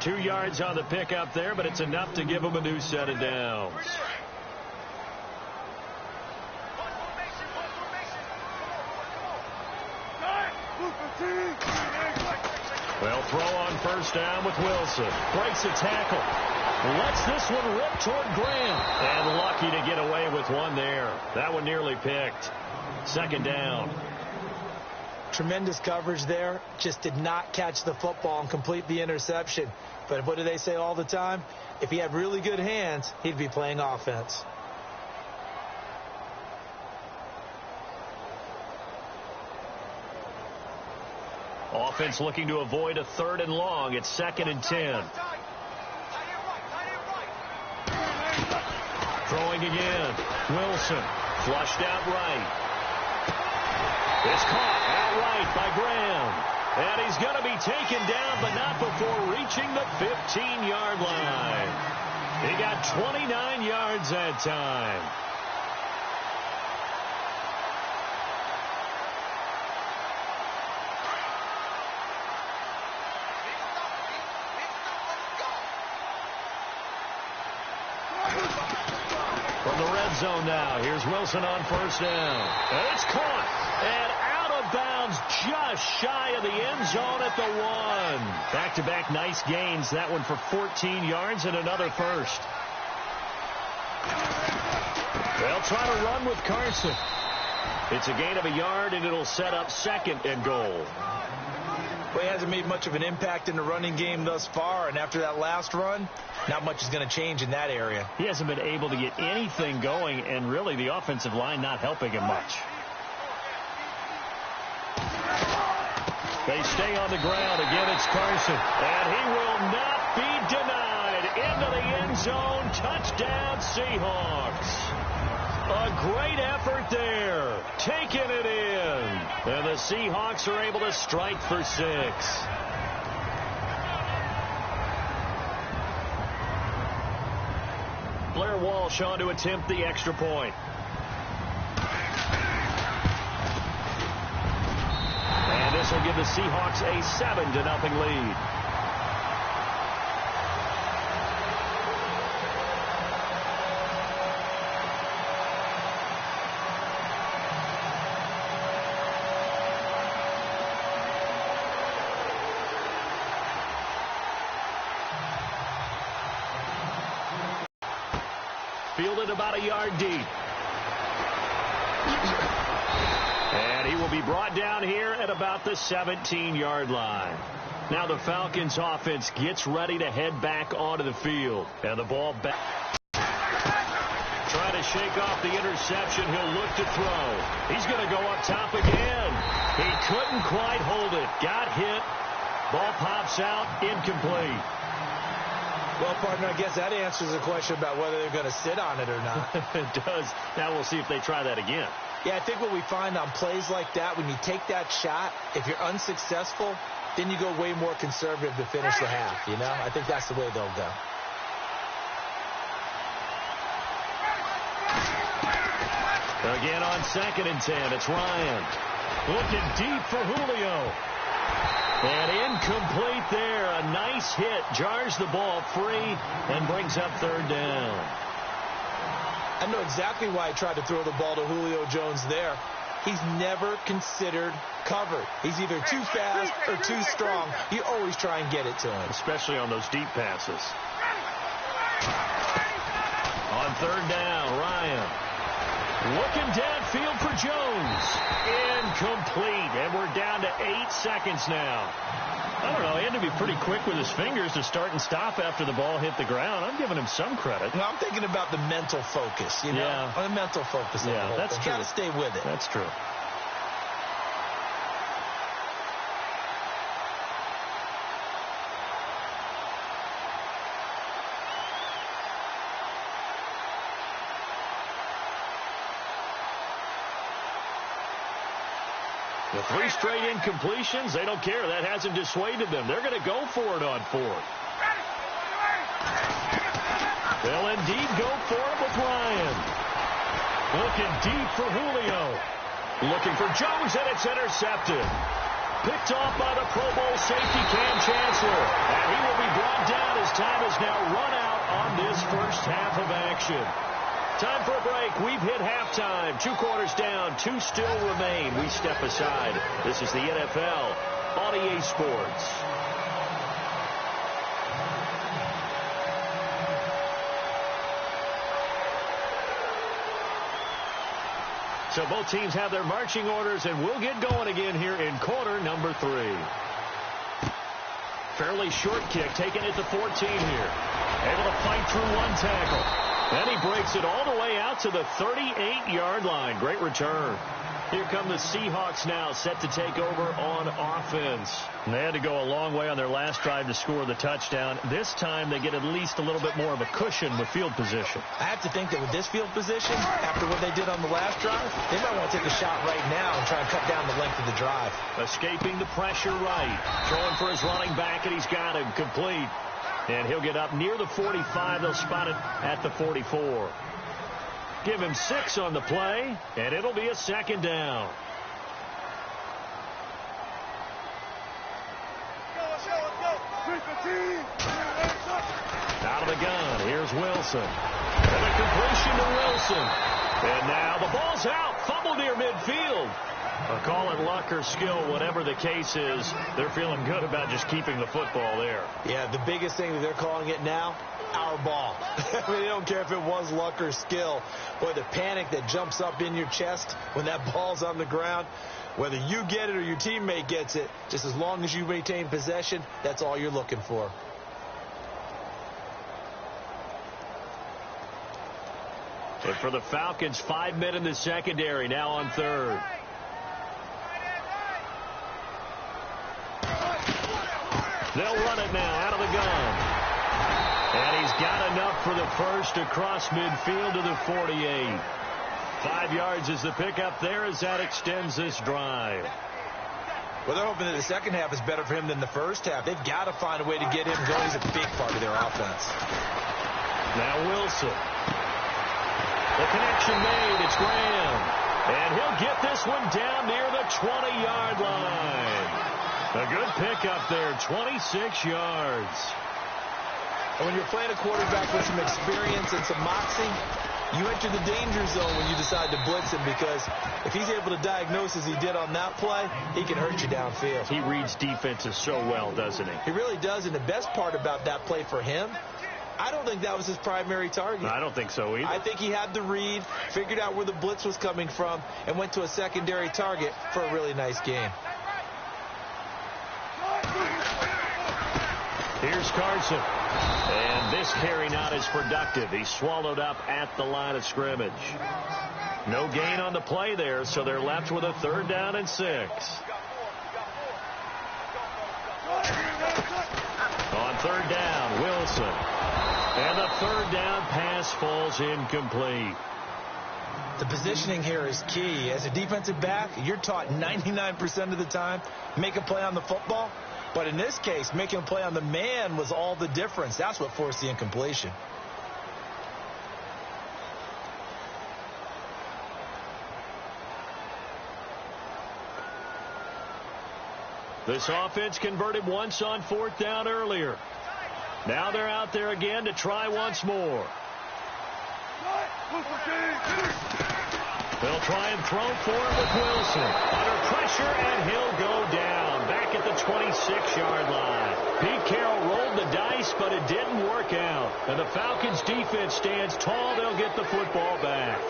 2 yards on the pickup there, but it's enough to give them a new set of downs. They'll throw on first down with Wilson. Breaks a tackle. Lets this one rip toward Graham. And lucky to get away with one there. That one nearly picked. Second down. Tremendous coverage there. Just did not catch the football and complete the interception. But what do they say all the time? If he had really good hands, he'd be playing offense. Offense looking to avoid a 3rd and long. It's 2nd and 10. Throwing again. Wilson. Flushed out right. It's caught outright by Graham. And he's going to be taken down, but not before reaching the 15-yard line. He got 29 yards that time. From the red zone now, here's Wilson on first down. And it's caught and out of bounds just shy of the end zone at the 1. Back-to-back nice gains. That one for 14 yards and another first. They'll try to run with Carson. It's a gain of a yard, and it'll set up 2nd and goal. Well, he hasn't made much of an impact in the running game thus far, and after that last run, not much is going to change in that area. He hasn't been able to get anything going, and really the offensive line not helping him much. They stay on the ground. Again, it's Carson, and he will not be denied. Into the end zone. Touchdown, Seahawks. A great effort there. Taking it in. And the Seahawks are able to strike for 6. Blair Walsh on to attempt the extra point. And this will give the Seahawks a 7-0 lead. Fielded about a yard deep. And he will be brought down here at about the 17-yard line. Now the Falcons offense gets ready to head back onto the field. And the ball back. Trying to shake off the interception. He'll look to throw. He's going to go up top again. He couldn't quite hold it. Got hit. Ball pops out. Incomplete. Well, partner, I guess that answers the question about whether they're going to sit on it or not. It does. Now we'll see if they try that again. Yeah, I think what we find on plays like that, when you take that shot, if you're unsuccessful, then you go way more conservative to finish the half, you know? I think that's the way they'll go. Again on 2nd and 10, it's Ryan. Looking deep for Julio. And incomplete there. A nice hit. Jars the ball free and brings up 3rd down. I know exactly why he tried to throw the ball to Julio Jones there. He's never considered covered. He's either too fast or too strong. You always try and get it to him. Especially on those deep passes. On 3rd down, Ryan. Looking downfield for Jones. Incomplete. And we're down to 8 seconds now. I don't know. He had to be pretty quick with his fingers to start and stop after the ball hit the ground. I'm giving him some credit. No, I'm thinking about the mental focus, you know? Yeah. The mental focus. Yeah, that's true. Got to stay with it. That's true. The 3 straight incompletions, they don't care. That hasn't dissuaded them. They're going to go for it on 4th. They'll indeed go for it with Ryan. Looking deep for Julio. Looking for Jones, and it's intercepted. Picked off by the Pro Bowl safety Cam Chancellor. And he will be brought down time has now run out on this first half of action. Time for a break. We've hit halftime. 2 quarters down. 2 still remain. We step aside. This is the NFL on EA Sports. So both teams have their marching orders, and we'll get going again here in quarter number 3. Fairly short kick, taken at the 14 here. Able to fight through 1 tackle. And he breaks it all the way out to the 38-yard line. Great return. Here come the Seahawks now, set to take over on offense. And they had to go a long way on their last drive to score the touchdown. This time they get at least a little bit more of a cushion with field position. I have to think that with this field position, after what they did on the last drive, they might want to take a shot right now and try and cut down the length of the drive. Escaping the pressure right. Throwing for his running back, and he's got him complete. And he'll get up near the 45. They'll spot it at the 44. Give him 6 on the play, and it'll be a second down. Out of the gun, here's Wilson. And a completion to Wilson. And now the ball's out. Fumble near midfield. Call it luck or skill, whatever the case is. They're feeling good about just keeping the football there. Yeah, the biggest thing that they're calling it now, our ball. I mean, they don't care if it was luck or skill. Boy, the panic that jumps up in your chest when that ball's on the ground, whether you get it or your teammate gets it, just as long as you maintain possession, that's all you're looking for. And for the Falcons, 5 men in the secondary, now on third. They'll run it now out of the gun. And he's got enough for the first across midfield to the 48. 5 yards is the pickup there as that extends this drive. Well, they're hoping that the second half is better for him than the first half. They've got to find a way to get him going. He's a big part of their offense. Now Wilson. The connection made. It's Graham. And he'll get this one down near the 20-yard line. A good pickup there, 26 yards. And when you're playing a quarterback with some experience and some moxie, you enter the danger zone when you decide to blitz him, because if he's able to diagnose as he did on that play, he can hurt you downfield. He reads defenses so well, doesn't he? He really does, and the best part about that play for him, I don't think that was his primary target. I don't think so either. I think he had the read, figured out where the blitz was coming from, and went to a secondary target for a really nice game. Here's Carson. And this carry not as productive. He's swallowed up at the line of scrimmage. No gain on the play there, so they're left with a 3rd down and 6. On 3rd down, Wilson. And the 3rd down pass falls incomplete. The positioning here is key. As a defensive back, you're taught 99% of the time, make a play on the football. But in this case, making a play on the man was all the difference. That's what forced the incompletion. This offense converted once on 4th down earlier. Now they're out there again to try once more. They'll try and throw for him with Wilson. Under pressure, and he'll go down. Back at the 26-yard line. Pete Carroll rolled the dice, but it didn't work out. And the Falcons' defense stands tall. They'll get the football back.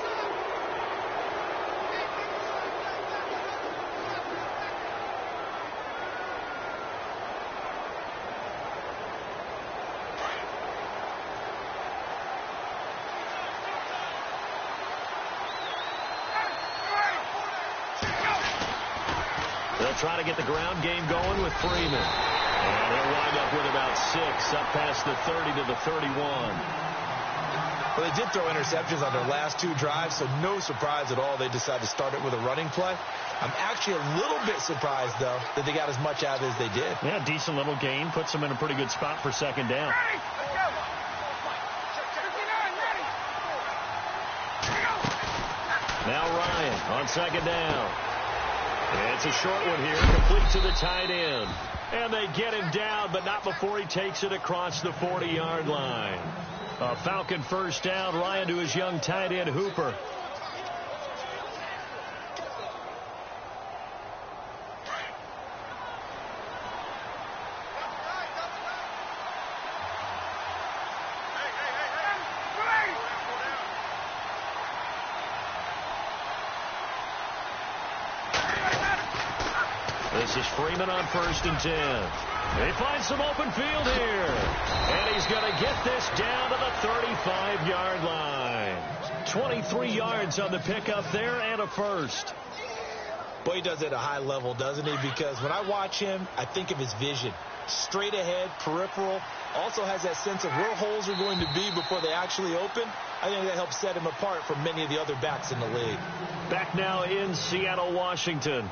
They'll try to get the ground game going with Freeman. And they'll wind up with about 6 up past the 30 to the 31. Well, they did throw interceptions on their last 2 drives, so no surprise at all they decided to start it with a running play. I'm actually a little bit surprised, though, that they got as much out of it as they did. Yeah, decent little gain. Puts them in a pretty good spot for 2nd down. Now Ryan on 2nd down. And it's a short one here, complete to the tight end. And they get him down, but not before he takes it across the 40-yard line. A Falcon first down. Ryan to his young tight end, Hooper. This is Freeman on 1st and 10. He finds some open field here. And he's going to get this down to the 35-yard line. 23 yards on the pickup there and a first. Boy, he does it at a high level, doesn't he? Because when I watch him, I think of his vision. Straight ahead, peripheral. Also has that sense of where holes are going to be before they actually open. I think that helps set him apart from many of the other backs in the league. Back now in Seattle, Washington.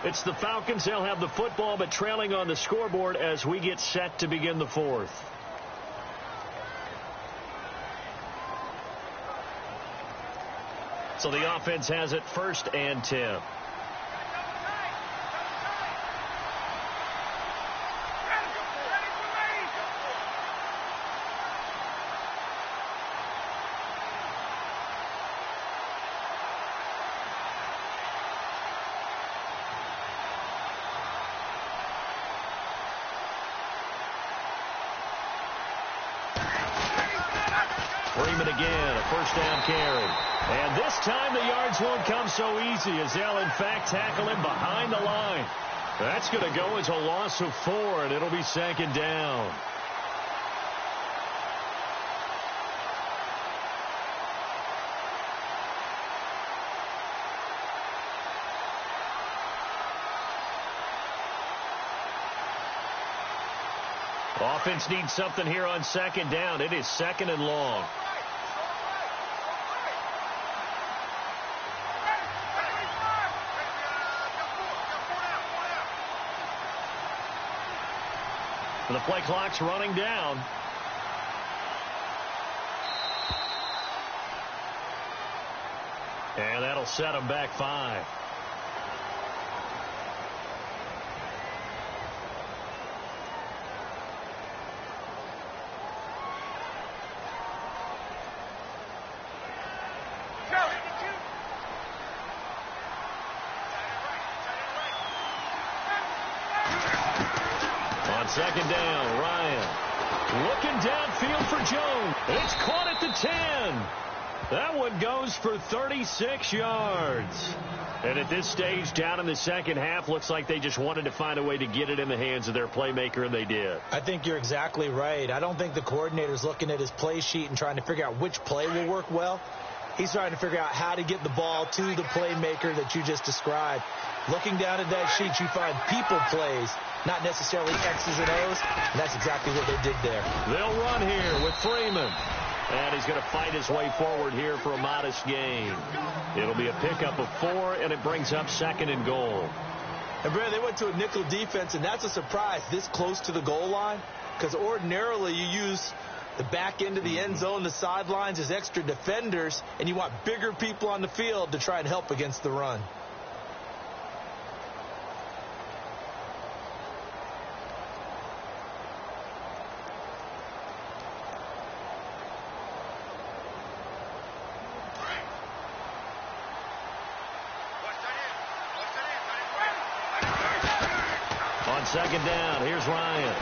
It's the Falcons. They'll have the football, but trailing on the scoreboard as we get set to begin the fourth. So the offense has it 1st and 10. Freeman again, a first down carry. And this time the yards won't come so easy as they'll, in fact, tackle him behind the line. That's going to go as a loss of 4, and it'll be 2nd down. Offense needs something here on 2nd down. It is 2nd and long. The play clock's running down. And that'll set them back 5. On 2nd down, Ryan looking downfield for Jones. It's caught at the 10. That one goes for 36 yards. And at this stage, down in the second half, looks like they just wanted to find a way to get it in the hands of their playmaker, and they did. I think you're exactly right. I don't think the coordinator's looking at his play sheet and trying to figure out which play will work well. He's trying to figure out how to get the ball to the playmaker that you just described. Looking down at that sheet, you find people plays, not necessarily X's and O's, and that's exactly what they did there. They'll run here with Freeman. And he's going to fight his way forward here for a modest gain. It'll be a pickup of 4, and it brings up 2nd and goal. And, Brad, they went to a nickel defense, and that's a surprise this close to the goal line, because ordinarily you use the back end of the end zone, the sidelines as extra defenders, and you want bigger people on the field to try and help against the run. On 2nd down, here's Ryan.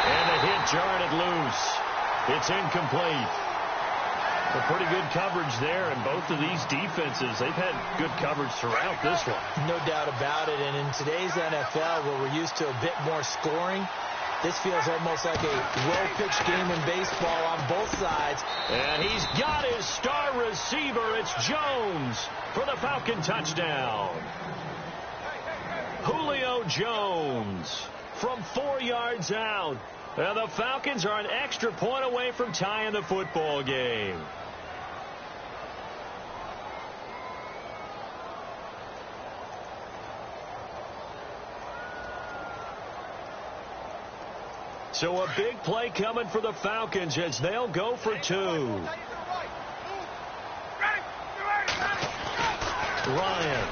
And the hit jarred it loose. It's incomplete. A pretty good coverage there, and both of these defenses, they've had good coverage throughout this one. No doubt about it, and in today's NFL, where we're used to a bit more scoring, this feels almost like a well-pitched game in baseball on both sides. And he's got his star receiver. It's Jones for the Falcon touchdown. Julio Jones from 4 yards out. And the Falcons are an extra point away from tying the football game. So a big play coming for the Falcons as they'll go for 2. Ryan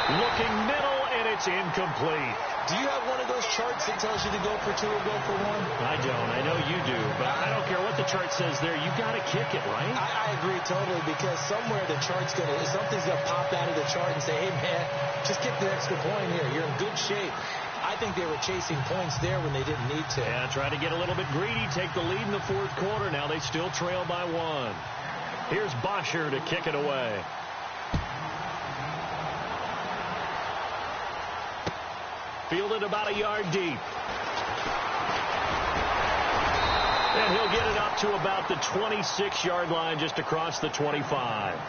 looking middle, and It's incomplete. Do you have one of those charts that tells you to go for 2 or go for 1? I don't. I know you do, but I don't care what the chart says there. You got to kick it, right? I agree totally, because somewhere something's going to pop out of the chart and say, hey, man, just get the extra point here. You're in good shape. I think they were chasing points there when they didn't need to. Yeah, try to get a little bit greedy, take the lead in the fourth quarter. Now they still trail by 1. Here's Bosher to kick it away. Fielded about a yard deep. And he'll get it up to about the 26-yard line, just across the 25.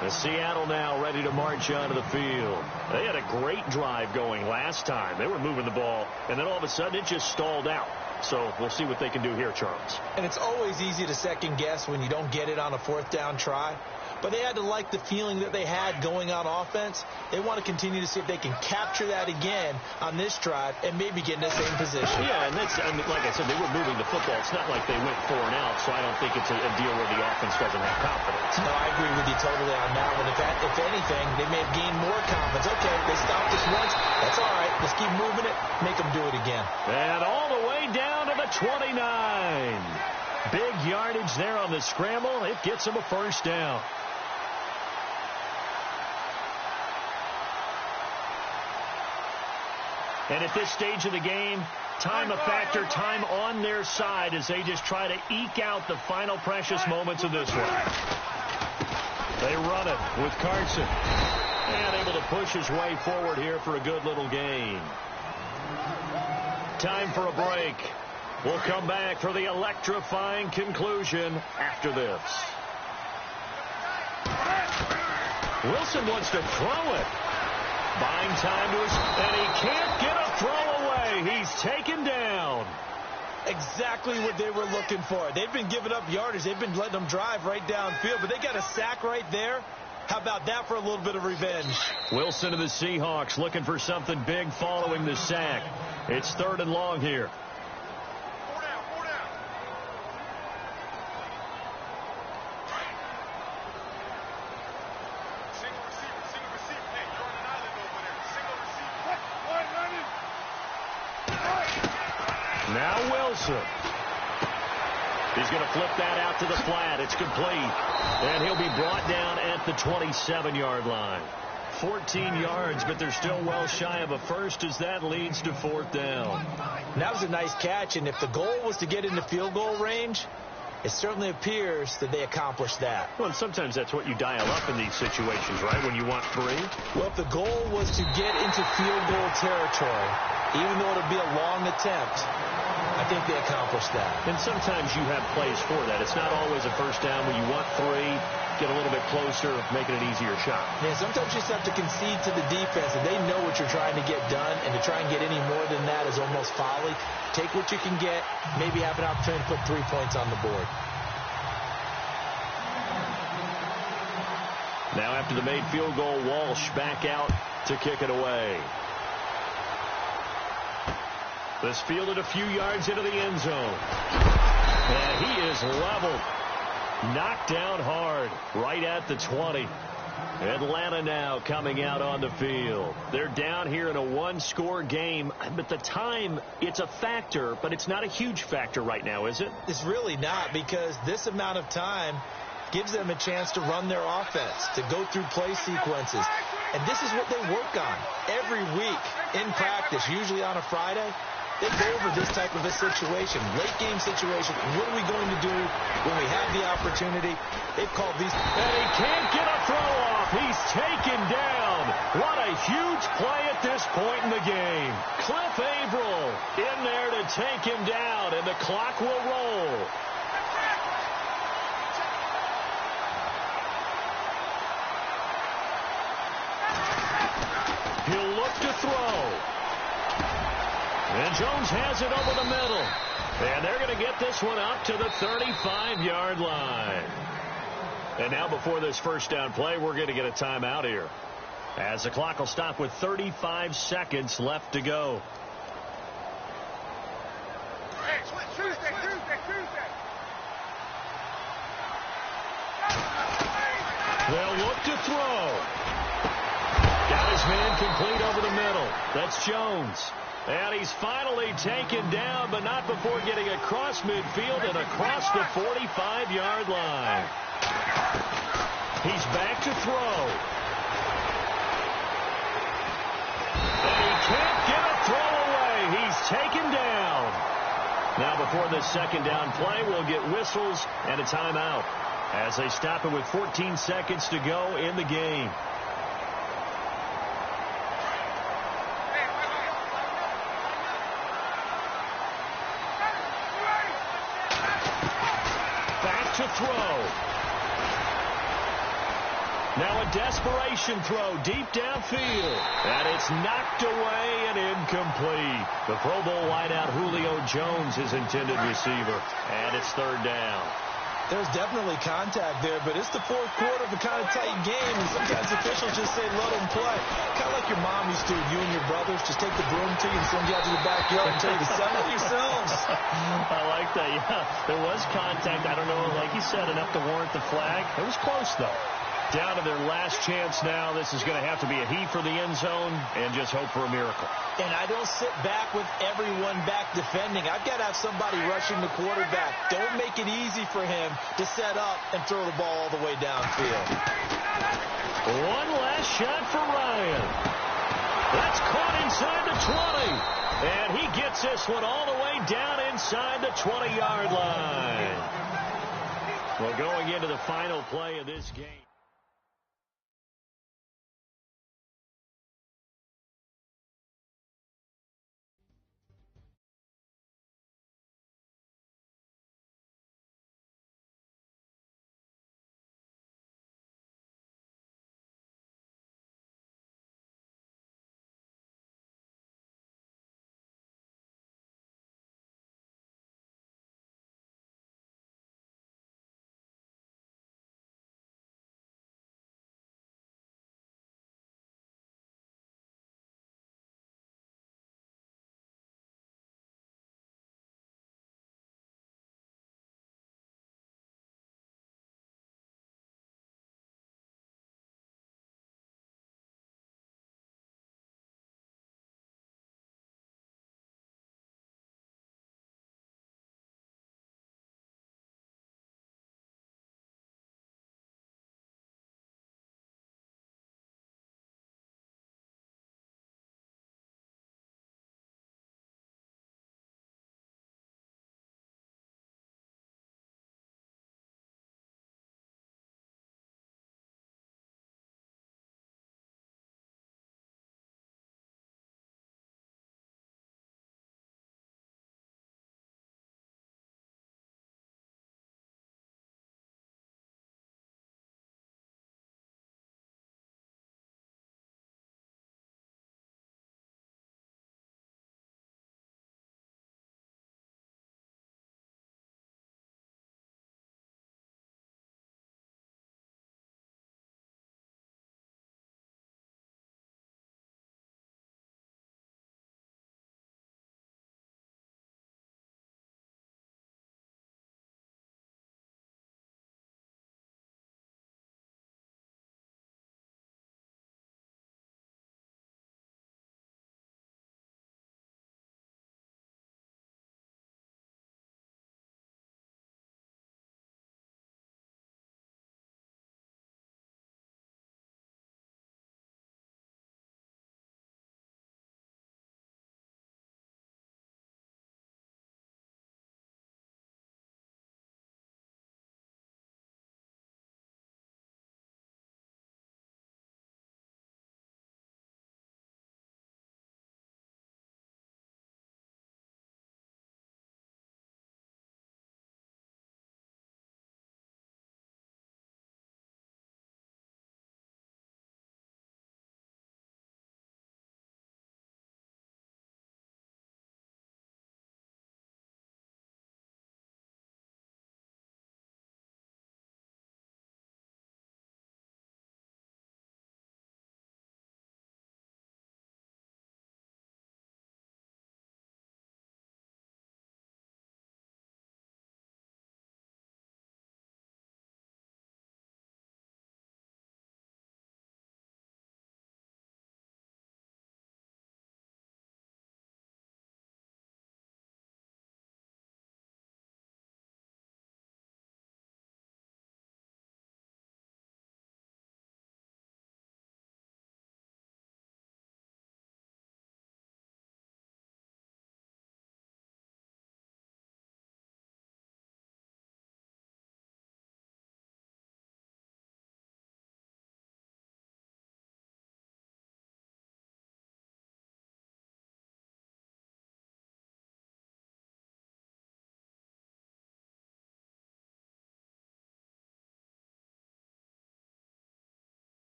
And Seattle now ready to march onto the field. They had a great drive going last time. They were moving the ball, and then all of a sudden it just stalled out. So we'll see what they can do here, Charles. And it's always easy to second guess when you don't get it on a 4th down try. But they had to like the feeling that they had going on offense. They want to continue to see if they can capture that again on this drive and maybe get in the same position. Yeah, and that's, I mean, like I said, they were moving the football. It's not like they went 4 and out, so I don't think it's a deal where the offense doesn't have confidence. No, I agree with you totally on that one. If anything, they may have gained more confidence. Okay, they stopped us once. That's all right. Let's keep moving it. Make them do it again. And all the way down to the 29. Big yardage there on the scramble. It gets them a first down. And at this stage of the game, time a factor, time on their side as they just try to eke out the final precious moments of this one. They run it with Carson. And able to push his way forward here for a good little gain. Time for a break. We'll come back for the electrifying conclusion after this. Wilson wants to throw it. Buying time to his, and he can't get a throw away. He's taken down. Exactly what they were looking for. They've been giving up yardage. They've been letting them drive right downfield, but they got a sack right there. How about that for a little bit of revenge? Wilson of the Seahawks looking for something big following the sack. It's 3rd and long here. 4 down, 4 down. Single receiver. Hey, you're on an island over there. Single receiver. One running. Now Wilson. He's going to flip that out to the flat. It's complete. And he'll be brought down at the 27-yard line. 14 yards, but they're still well shy of a first as that leads to 4th down. And that was a nice catch, and if the goal was to get into field goal range, it certainly appears that they accomplished that. Well, and sometimes that's what you dial up in these situations, right, when you want 3? Well, if the goal was to get into field goal territory, even though it'll be a long attempt, I think they accomplished that. And sometimes you have plays for that. It's not always a first down when you want 3, get a little bit closer, making an easier shot. Yeah, sometimes you just have to concede to the defense, and they know what you're trying to get done, and to try and get any more than that is almost folly. Take what you can get, maybe have an opportunity to put 3 points on the board. Now after the made field goal, Walsh back out to kick it away. This fielded a few yards into the end zone. And he is leveled. Knocked down hard right at the 20. Atlanta now coming out on the field. They're down here in a 1-score game. But the time, it's a factor, but it's not a huge factor right now, is it? It's really not, because this amount of time gives them a chance to run their offense, to go through play sequences. And this is what they work on every week in practice, usually on a Friday. They go over this type of a situation, late game situation. What are we going to do when we have the opportunity? They've called these. And he can't get a throw off. He's taken down. What a huge play at this point in the game. Cliff Averill in there to take him down, and the clock will roll. He'll look to throw. And Jones has it over the middle. And they're going to get this one up to the 35-yard line. And now before this first down play, we're going to get a timeout here, as the clock will stop with 35 seconds left to go. Hey, Tuesday. They'll look to throw. Got his man complete over the middle. That's Jones. And he's finally taken down, but not before getting across midfield and across the 45-yard line. He's back to throw. And he can't get a throw away. He's taken down. Now before this second down play, we'll get whistles and a timeout as they stop it with 14 seconds to go in the game. Back to throw. Now a desperation throw deep downfield. And it's knocked away and incomplete. The Pro Bowl wideout Julio Jones is intended receiver. And it's third down. There's definitely contact there, but it's the fourth quarter of a kind of tight game, and sometimes officials just say let them play. Kind of like your mom used to, you and your brothers, just take the broom to you and send you out to the backyard and tell you to settle yourselves. I like that, yeah. There was contact. I don't know, like you said, enough to warrant the flag. It was close, though. Down to their last chance now. This is going to have to be a heave for the end zone and just hope for a miracle. And I don't sit back with everyone back defending. I've got to have somebody rushing the quarterback. Don't make it easy for him to set up and throw the ball all the way downfield. One last shot for Ryan. That's caught inside the 20. And he gets this one all the way down inside the 20-yard line. Well, going into the final play of this game.